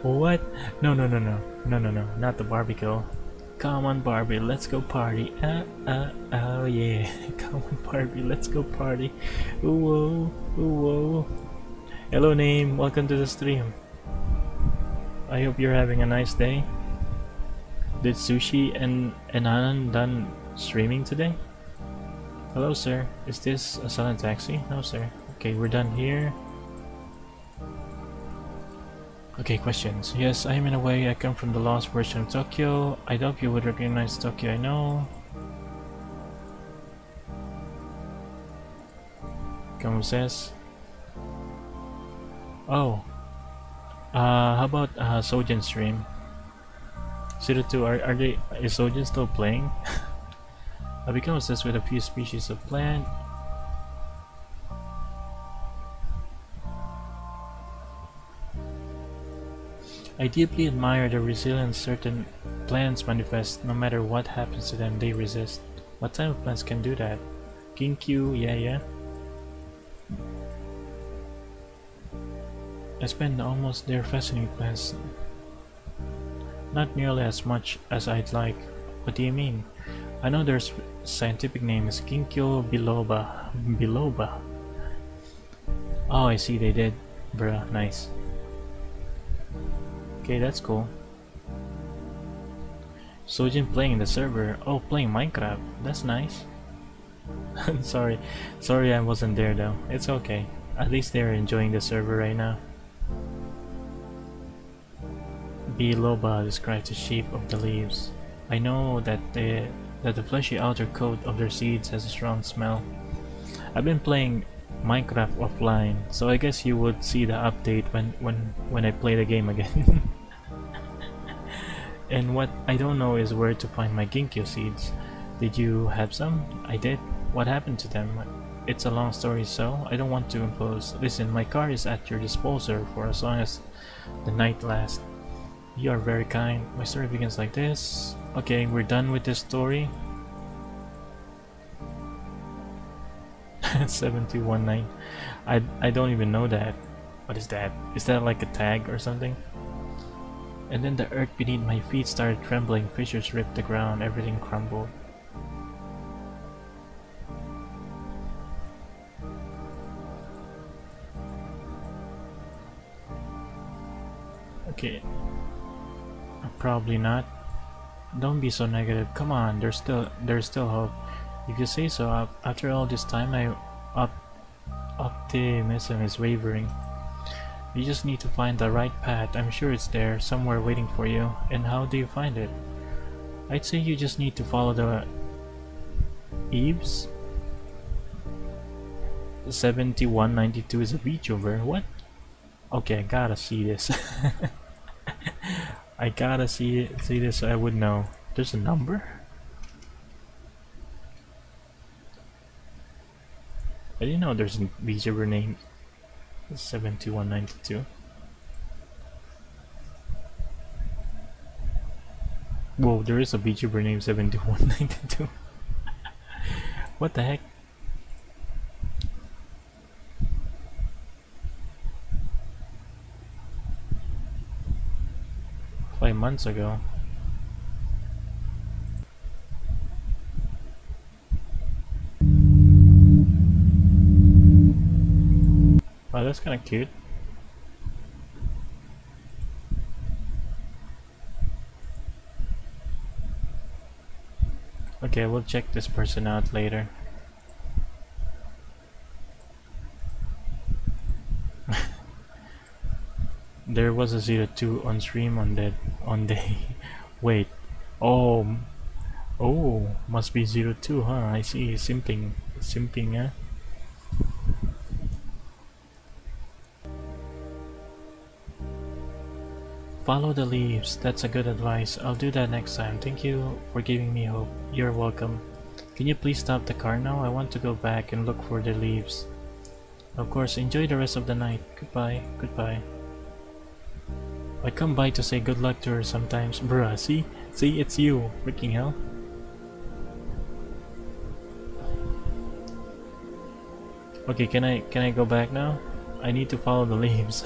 Speaker 1: What? No, not the Barbie Girl. Come on, Barbie, let's go party. Oh yeah. Come on, Barbie, let's go party. Ooh, whoa. Hello, name. Welcome to the stream. I hope you're having a nice day. Did Sushi and Anand done streaming today? Hello, sir. Is this a silent taxi? No, sir. Okay, we're done here. Okay, questions. Yes, I am in a way. I come from the lost version of Tokyo. I doubt you would recognize Tokyo, I know. Como says. Oh. How about Sojin stream? 02, is Sojin still playing? I become obsessed with a few species of plant. I deeply admire the resilience certain plants manifest. No matter what happens to them, they resist. What type of plants can do that? Ginkgo, yeah. I spend almost their fascinating plants. Not nearly as much as I'd like. What do you mean? I know their scientific name is Ginkgo biloba. Biloba. Oh, I see they did. Bruh, nice. Okay, that's cool. Sojin playing in the server. Oh, playing Minecraft. That's nice. sorry. Sorry I wasn't there though. It's okay. At least they're enjoying the server right now. Biloba describes the shape of the leaves. I know that the fleshy outer coat of their seeds has a strong smell. I've been playing Minecraft offline, so I guess you would see the update when I play the game again. And what I don't know is where to find my ginkgo seeds. Did you have some? I did. What happened to them? It's a long story, so I don't want to impose. Listen, my car is at your disposal for as long as the night lasts. You are very kind. My story begins like this. Okay, we're done with this story. 7219. I don't even know that. What is that? Is that like a tag or something? And then the earth beneath my feet started trembling, fissures ripped the ground, everything crumbled. Okay. Probably not. Don't be so negative. Come on, there's still hope. If you say so, after all this time my optimism is wavering. You just need to find the right path. I'm sure it's there, somewhere waiting for you. And how do you find it? I'd say you just need to follow the eaves. 7192 is a Vtuber. What? Okay, I gotta see this. I gotta see this so I would know. There's a number? I didn't know there's a VTuber named 72192. Whoa, there is a VTuber named 72192. What the heck? Months ago. Wow, that's kind of cute. Okay, we'll check this person out later. There was a 02 on stream on day. Wait. Oh, must be 02, huh? I see. Simping, huh? Follow the leaves. That's a good advice. I'll do that next time. Thank you for giving me hope. You're welcome. Can you please stop the car now? I want to go back and look for the leaves. Of course. Enjoy the rest of the night. Goodbye. Goodbye. I come by to say good luck to her sometimes. Bruh, see? See, it's you. Freaking hell. Okay, can I go back now? I need to follow the leaves.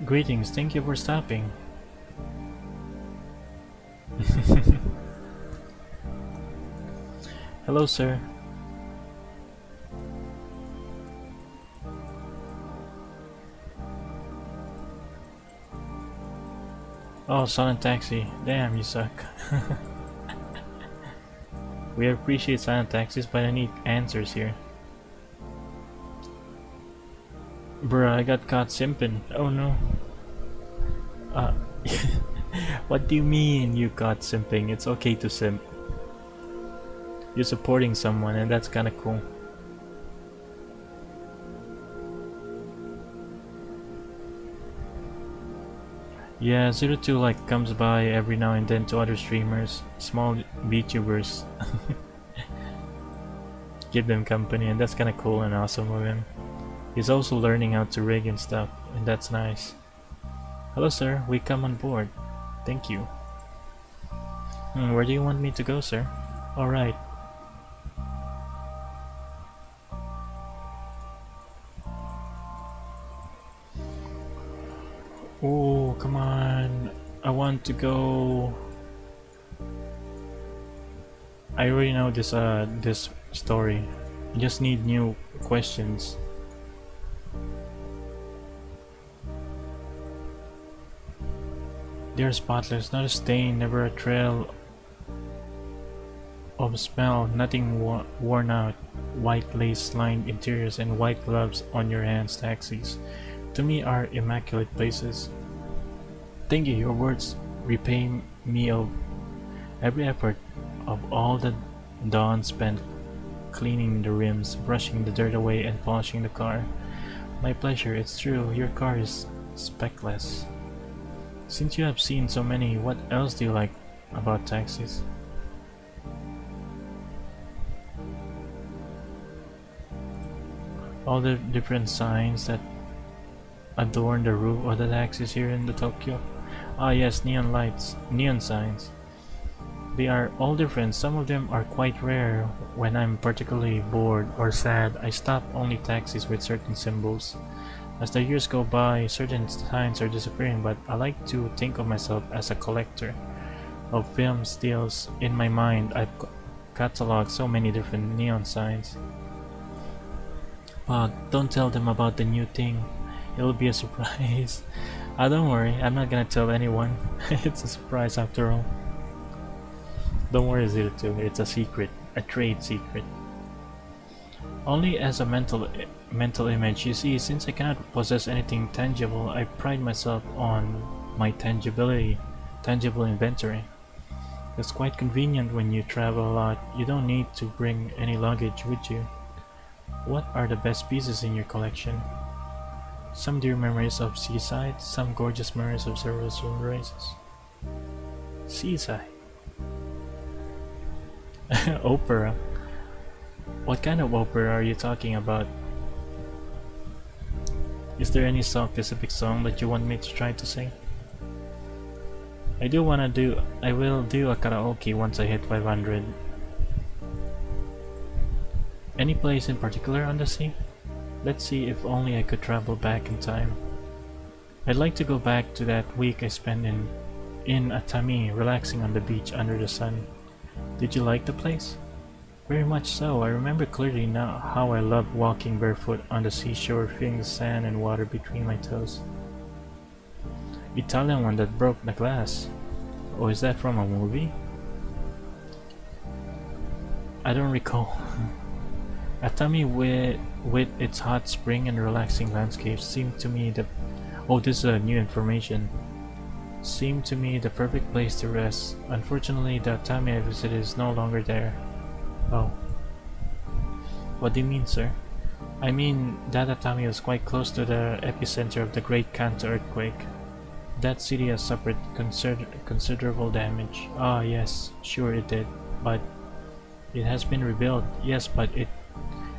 Speaker 1: Greetings, thank you for stopping. Hello, sir. Oh, silent taxi. Damn, you suck. We appreciate silent taxis, but I need answers here. Bruh, I got caught simping. Oh no. What do you mean you caught simping? It's okay to simp. You're supporting someone and that's kinda cool. Yeah, 02 like comes by every now and then to other streamers, small VTubers. Give them company, and that's kinda cool and awesome of him. He's also learning how to rig and stuff, and that's nice. Hello sir, we come on board. Thank you. Where do you want me to go, sir? Alright. want to go. I already know this story. I just need new questions. They are spotless, not a stain, never a trail of smell, nothing worn out. White lace-lined interiors and white gloves on your hands. Taxis, to me, are immaculate places. Thank you. Your words repay me of every effort of all the dawn spent cleaning the rims, brushing the dirt away, and polishing the car. My pleasure. It's true. Your car is speckless. Since you have seen so many, what else do you like about taxis? All the different signs that adorn the roof of the taxis here in the Tokyo. Ah yes, neon lights, neon signs. They are all different. Some of them are quite rare. When I'm particularly bored or sad, I stop only taxis with certain symbols. As the years go by, certain signs are disappearing, but I like to think of myself as a collector of film stills. In my mind, I've cataloged so many different neon signs. Don't tell them about the new thing. It'll be a surprise. Don't worry, I'm not gonna tell anyone. It's a surprise after all. Don't worry, Zero 2, it's a secret, a trade secret. Only as a mental image. You see, since I cannot possess anything tangible, I pride myself on my tangible inventory. It's quite convenient when you travel a lot. You don't need to bring any luggage with you. What are the best pieces in your collection? Some dear memories of seaside, some gorgeous memories of several sunrises. Seaside. Opera. What kind of opera are you talking about? Is there any specific song that you want me to try to sing? I will do a karaoke once I hit 500. Any place in particular on the sea? Let's see, if only I could travel back in time. I'd like to go back to that week I spent in Atami, relaxing on the beach under the sun. Did you like the place? Very much so. I remember clearly now how I loved walking barefoot on the seashore, feeling the sand and water between my toes. Italian one that broke the glass. Oh, is that from a movie? I don't recall. Atami with its hot spring and relaxing landscapes seemed to me the... Oh, this is new information. Seemed to me the perfect place to rest. Unfortunately, the Atami I visited is no longer there. Oh. What do you mean, sir? I mean, that Atami was quite close to the epicenter of the Great Kanto earthquake. That city has suffered considerable damage. Ah, yes, sure it did. But it has been rebuilt. Yes, but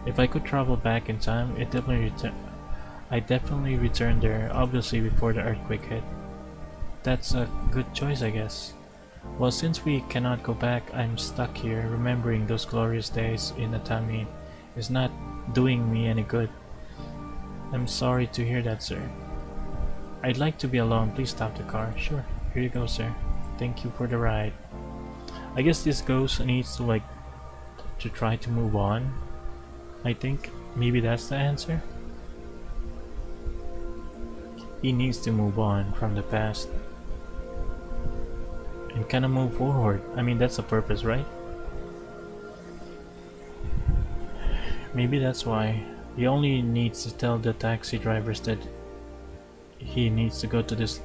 Speaker 1: if I could travel back in time, I'd definitely return there, obviously before the earthquake hit. That's a good choice, I guess. Well, since we cannot go back, I'm stuck here. Remembering those glorious days in Atami is not doing me any good. I'm sorry to hear that, sir. I'd like to be alone. Please stop the car. Sure. Here you go, sir. Thank you for the ride. I guess this ghost needs to try to move on. I think maybe that's the answer. He needs to move on from the past and kind of move forward. I mean, that's the purpose, right? Maybe that's why he only needs to tell the taxi drivers that he needs to go to this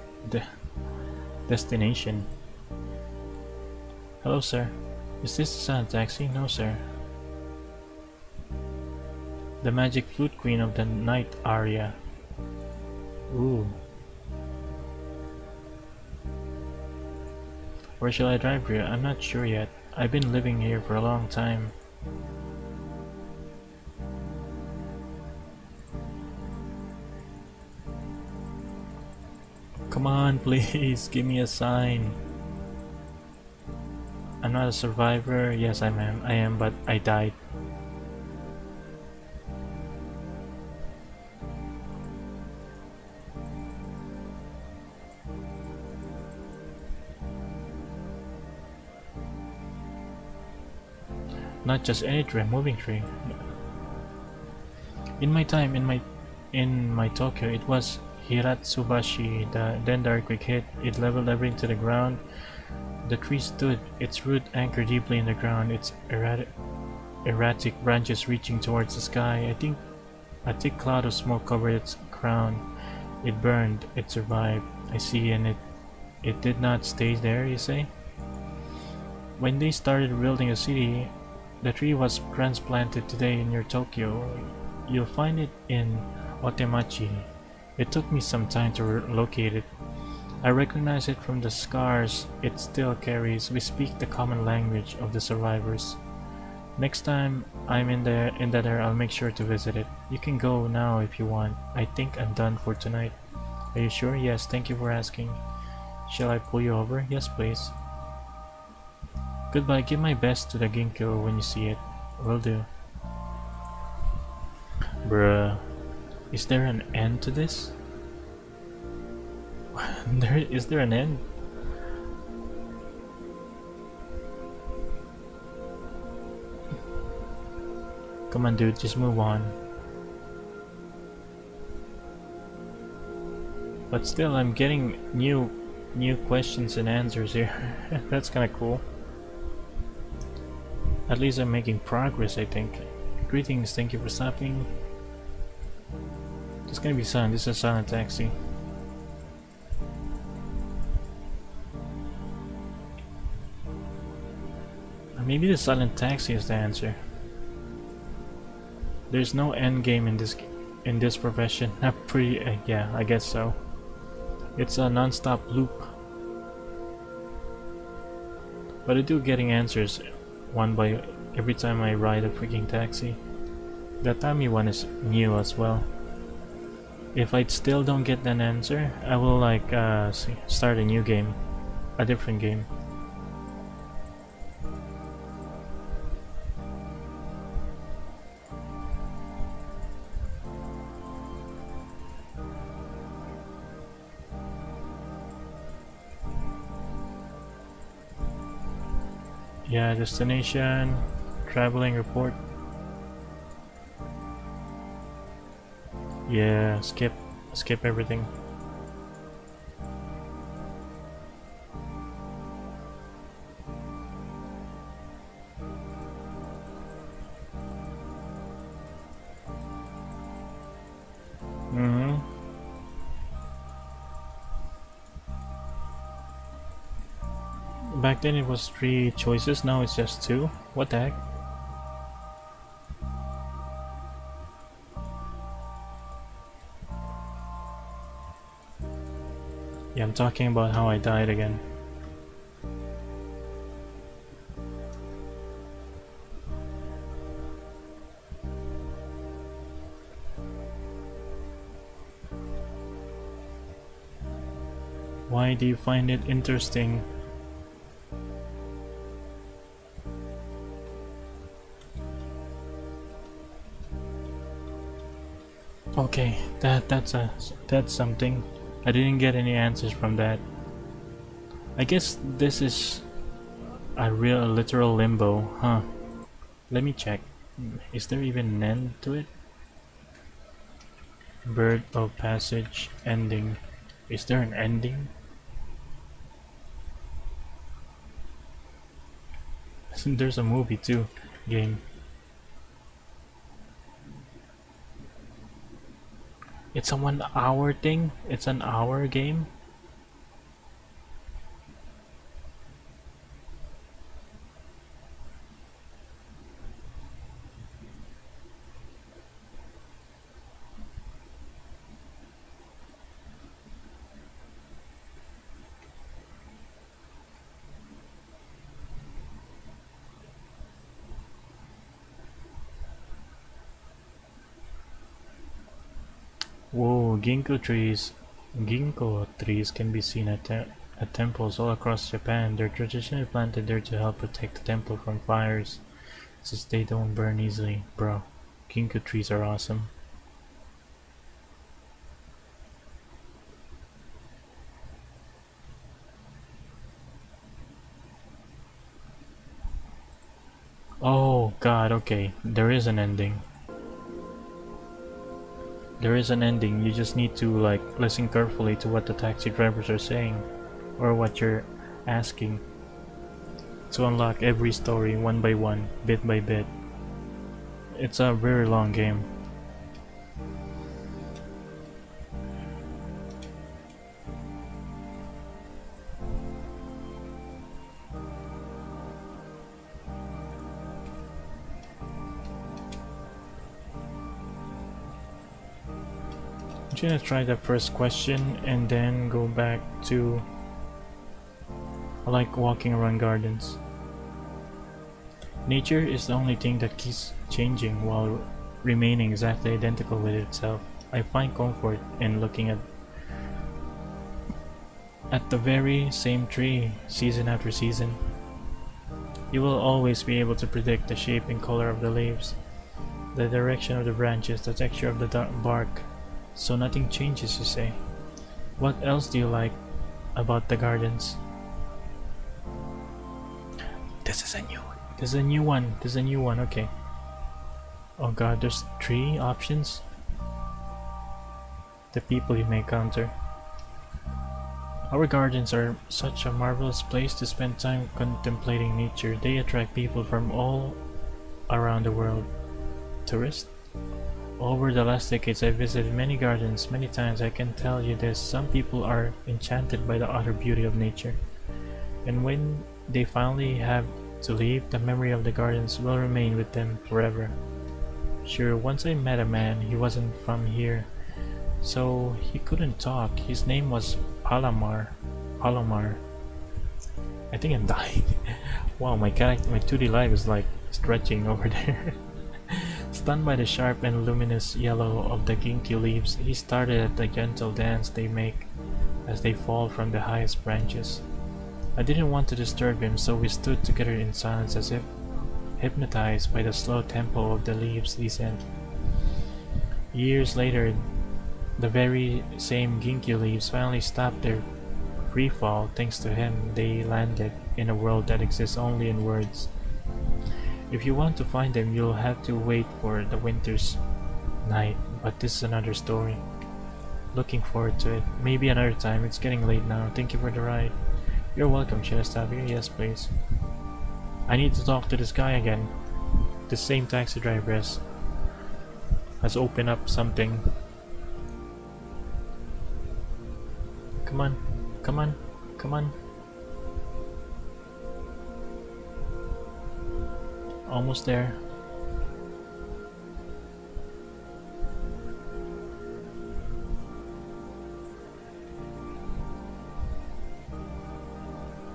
Speaker 1: destination. Hello, sir. Is this the Sun taxi? No, sir. The magic flute queen of the night aria. Ooh. Where shall I drive here? I'm not sure yet. I've been living here for a long time. Come on, please, give me a sign. I'm not a survivor. Yes, I am, but I died. Not just any tree, moving tree. In my time, in my Tokyo, it was Hiratsubashi. Then the earthquake hit. It leveled everything to the ground. The tree stood, its root anchored deeply in the ground, its erratic branches reaching towards the sky. I think a thick cloud of smoke covered its crown. It burned. It survived. I see, and it did not stay there, you say? When they started building a city, the tree was transplanted today near Tokyo. You'll find it in Otemachi. It took me some time to locate it. I recognize it from the scars it still carries. We speak the common language of the survivors. Next time I'm in that area, I'll make sure to visit it. You can go now if you want. I think I'm done for tonight. Are you sure? Yes, thank you for asking. Shall I pull you over? Yes, please. Goodbye. Give my best to the ginkgo when you see it. Will do. Bruh. Is there an end to this? Is there an end? Come on, dude, just move on. But still, I'm getting new questions and answers here. That's kind of cool. At least I'm making progress, I think. Greetings, thank you for stopping. It's gonna be silent. This is a silent taxi. Maybe the silent taxi is the answer. There's no end game in this profession. Yeah, I guess so. It's a non-stop loop. But I do getting answers one by every time I ride a freaking taxi. The Tami one is new as well. If I still don't get an answer, I will like start a new game, a different game. Yeah, destination, traveling report. Yeah, skip everything. Back then it was 3 choices, now it's just 2. What the heck? Yeah, I'm talking about how I died again. Why do you find it interesting? Okay, that's something. I didn't get any answers from that. I guess this is a real literal limbo, huh? Let me check. Is there even an end to it? Bird of passage ending. Is there an ending? There's a movie too. Game. It's a 1 hour thing? It's an hour game? Whoa, ginkgo trees can be seen at temples all across Japan. They're traditionally planted there to help protect the temple from fires, since they don't burn easily. Bro, ginkgo trees are awesome. Oh god, okay. There is an ending. There is an ending. You just need to like listen carefully to what the taxi drivers are saying or what you're asking to unlock every story one by one, bit by bit. It's a very long game. I'm gonna try the first question and then go back to I like walking around gardens. Nature is the only thing that keeps changing while remaining exactly identical with itself. I find comfort in looking at the very same tree season after season. You will always be able to predict the shape and color of the leaves, the direction of the branches, the texture of the bark, so nothing changes, you say. What else do you like about the gardens? This is a new one. There's a new one. There's a new one. Okay. Oh god, there's 3 options. The people you may encounter. Our gardens are such a marvelous place to spend time contemplating nature. They attract people from all around the world. Tourists? Over the last decades, I've visited many gardens many times. I can tell you this: some people are enchanted by the utter beauty of nature. And when they finally have to leave, the memory of the gardens will remain with them forever. Sure, once I met a man, he wasn't from here, so he couldn't talk. His name was Palomar. Palomar. I think I'm dying. Wow, my 2D life is like stretching over there. Stunned by the sharp and luminous yellow of the ginkgo leaves, he started at the gentle dance they make as they fall from the highest branches. I didn't want to disturb him, so we stood together in silence as if hypnotized by the slow tempo of the leaves' descent. Years later, the very same ginkgo leaves finally stopped their free fall. Thanks to him, they landed in a world that exists only in words. If you want to find them, you'll have to wait for the winter's night, but this is another story. Looking forward to it. Maybe another time. It's getting late now. Thank you for the ride. You're welcome. Should I stop here? Yes, please. I need to talk to this guy again. The same taxi driver has opened up something. Come on. Come on. Come on. Almost there.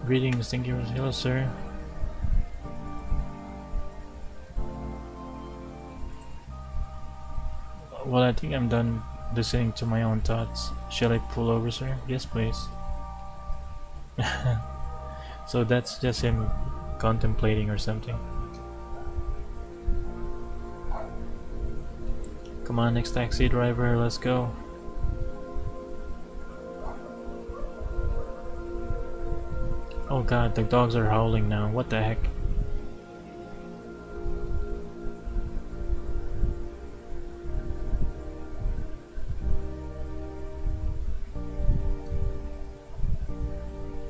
Speaker 1: Greetings, thank you. Hello, sir. Well, I think I'm done listening to my own thoughts. Shall I pull over, sir? Yes, please. So that's just him contemplating or something. Come on, next taxi driver, let's go. Oh god, the dogs are howling now. What the heck?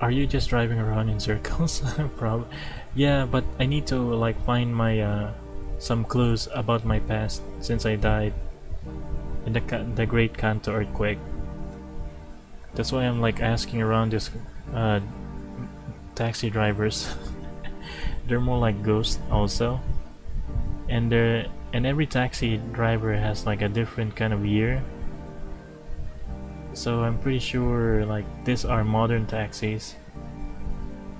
Speaker 1: Are you just driving around in circles? Probably. Yeah, but I need to like find my some clues about my past since I died in the Great Kanto earthquake. That's why I'm like asking around this taxi drivers. They're more like ghosts also, and every taxi driver has like a different kind of year. So I'm pretty sure like these are modern taxis,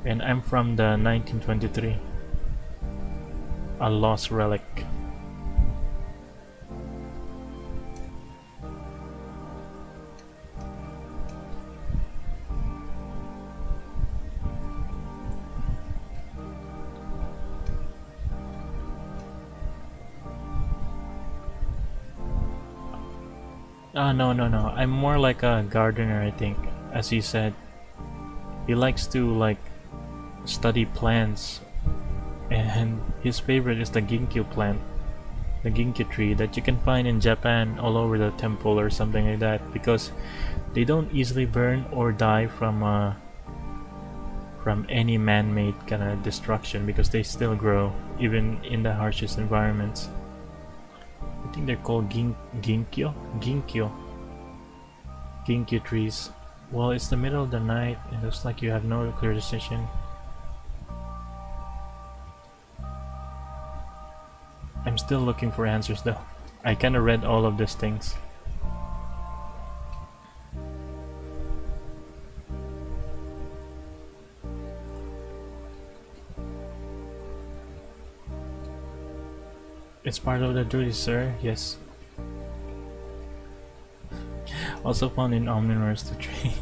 Speaker 1: and I'm from the 1923, a lost relic. No, no, no. I'm more like a gardener, I think. As he said, he likes to like study plants and his favorite is the ginkgo plant, the ginkgo tree that you can find in Japan all over the temple or something like that, because they don't easily burn or die from any man-made kind of destruction, because they still grow even in the harshest environments. I think they're called ginkgo trees. Well, it's the middle of the night. It looks like you have no clear decision. I'm still looking for answers though. I kinda read all of these things. It's part of the duty, sir. Yes. Also found in Omniverse the tree.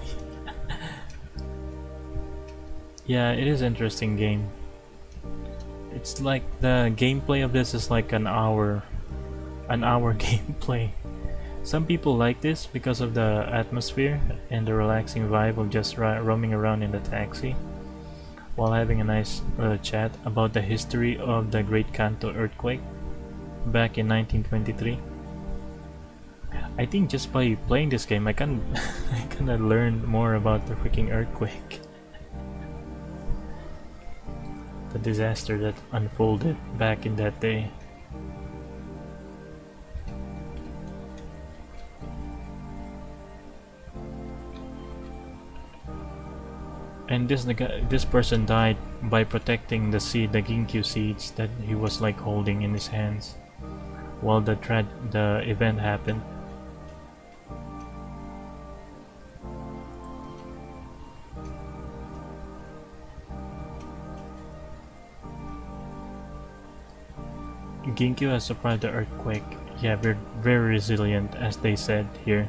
Speaker 1: Yeah, it is an interesting game. It's like the gameplay of this is like an hour gameplay. Some people like this because of the atmosphere and the relaxing vibe of just roaming around in the taxi while having a nice chat about the history of the Great Kanto earthquake back in 1923. I think just by playing this game I can learn more about the freaking earthquake. The disaster that unfolded back in that day. And this person died by protecting the ginkgo seeds that he was like holding in his hands while the event happened. Ginkgo has survived the earthquake. Yeah, very resilient, as they said here.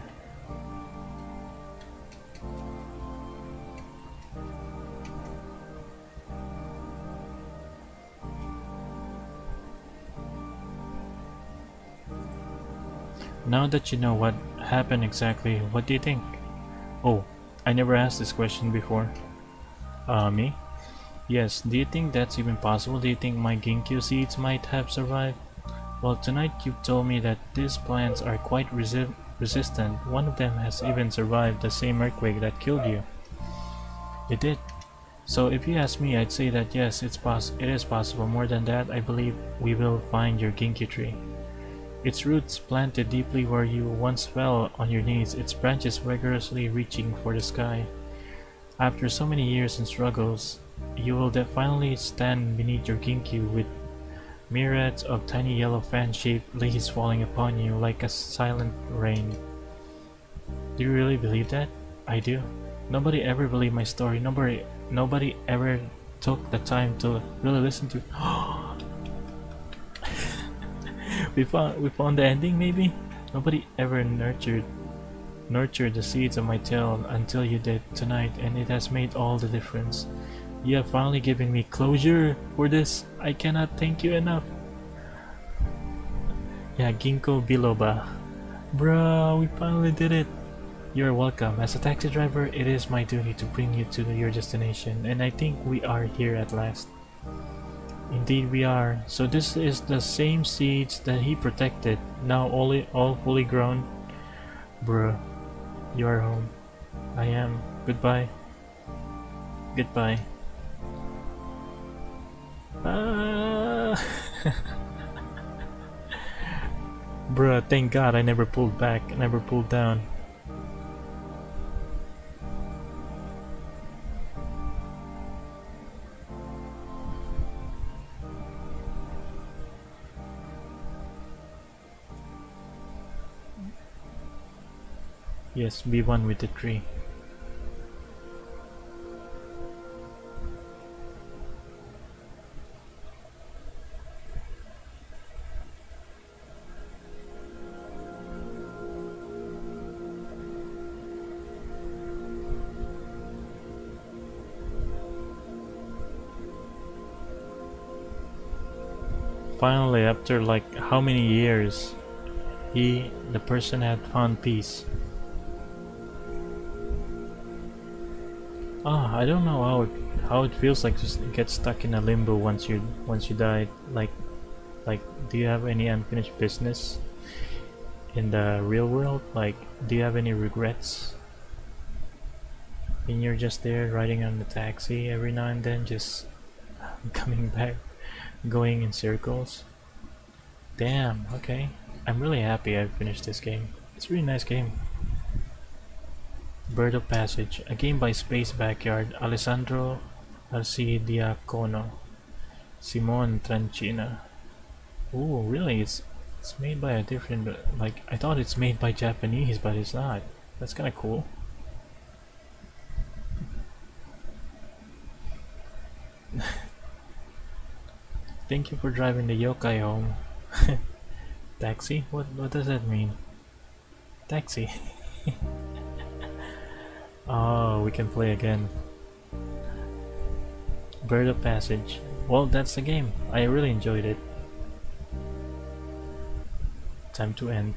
Speaker 1: Now that you know what happened exactly, what do you think? Oh, I never asked this question before. Me? Yes, do you think that's even possible? Do you think my ginkgo seeds might have survived? Well, tonight you've told me that these plants are quite resistant. One of them has even survived the same earthquake that killed you. It did. So if you ask me, I'd say that yes, it is possible. More than that, I believe we will find your ginkgo tree. Its roots planted deeply where you once fell on your knees, its branches vigorously reaching for the sky. After so many years and struggles, you will finally stand beneath your ginkgo with myriads of tiny yellow fan-shaped leaves falling upon you like a silent rain. Do you really believe that? I do. Nobody ever believed my story. Nobody ever took the time to really listen to. we found the ending, maybe? Nobody ever nurtured the seeds of my tale until you did tonight, and it has made all the difference. You have finally given me closure for this. I cannot thank you enough. Yeah, ginkgo biloba. Bro, we finally did it. You're welcome. As a taxi driver, it is my duty to bring you to your destination, and I think we are here at last. Indeed we are. So this is the same seeds that he protected, now all fully grown. Bruh, you are home. I am. Goodbye. Goodbye. Bruh, thank God I never pulled back, never pulled down. Yes, be one with the tree. Finally, after like how many years, the person had found peace. I don't know how it feels like to get stuck in a limbo once you die. Like, do you have any unfinished business in the real world? Like, do you have any regrets? And you're just there riding on the taxi every now and then, just coming back, going in circles. Damn. Okay. I'm really happy I finished this game. It's a really nice game. Bird of Passage, a game by Space Backyard, Alessandro Arcidiacono, Simon Tranchina. Oh, really? It's made by a different, like, I thought it's made by Japanese, but it's not. That's kind of cool. Thank you for driving the yokai home. Taxi? What does that mean? Taxi. Oh, we can play again. Bird of Passage. Well, that's the game. I really enjoyed it. Time to end.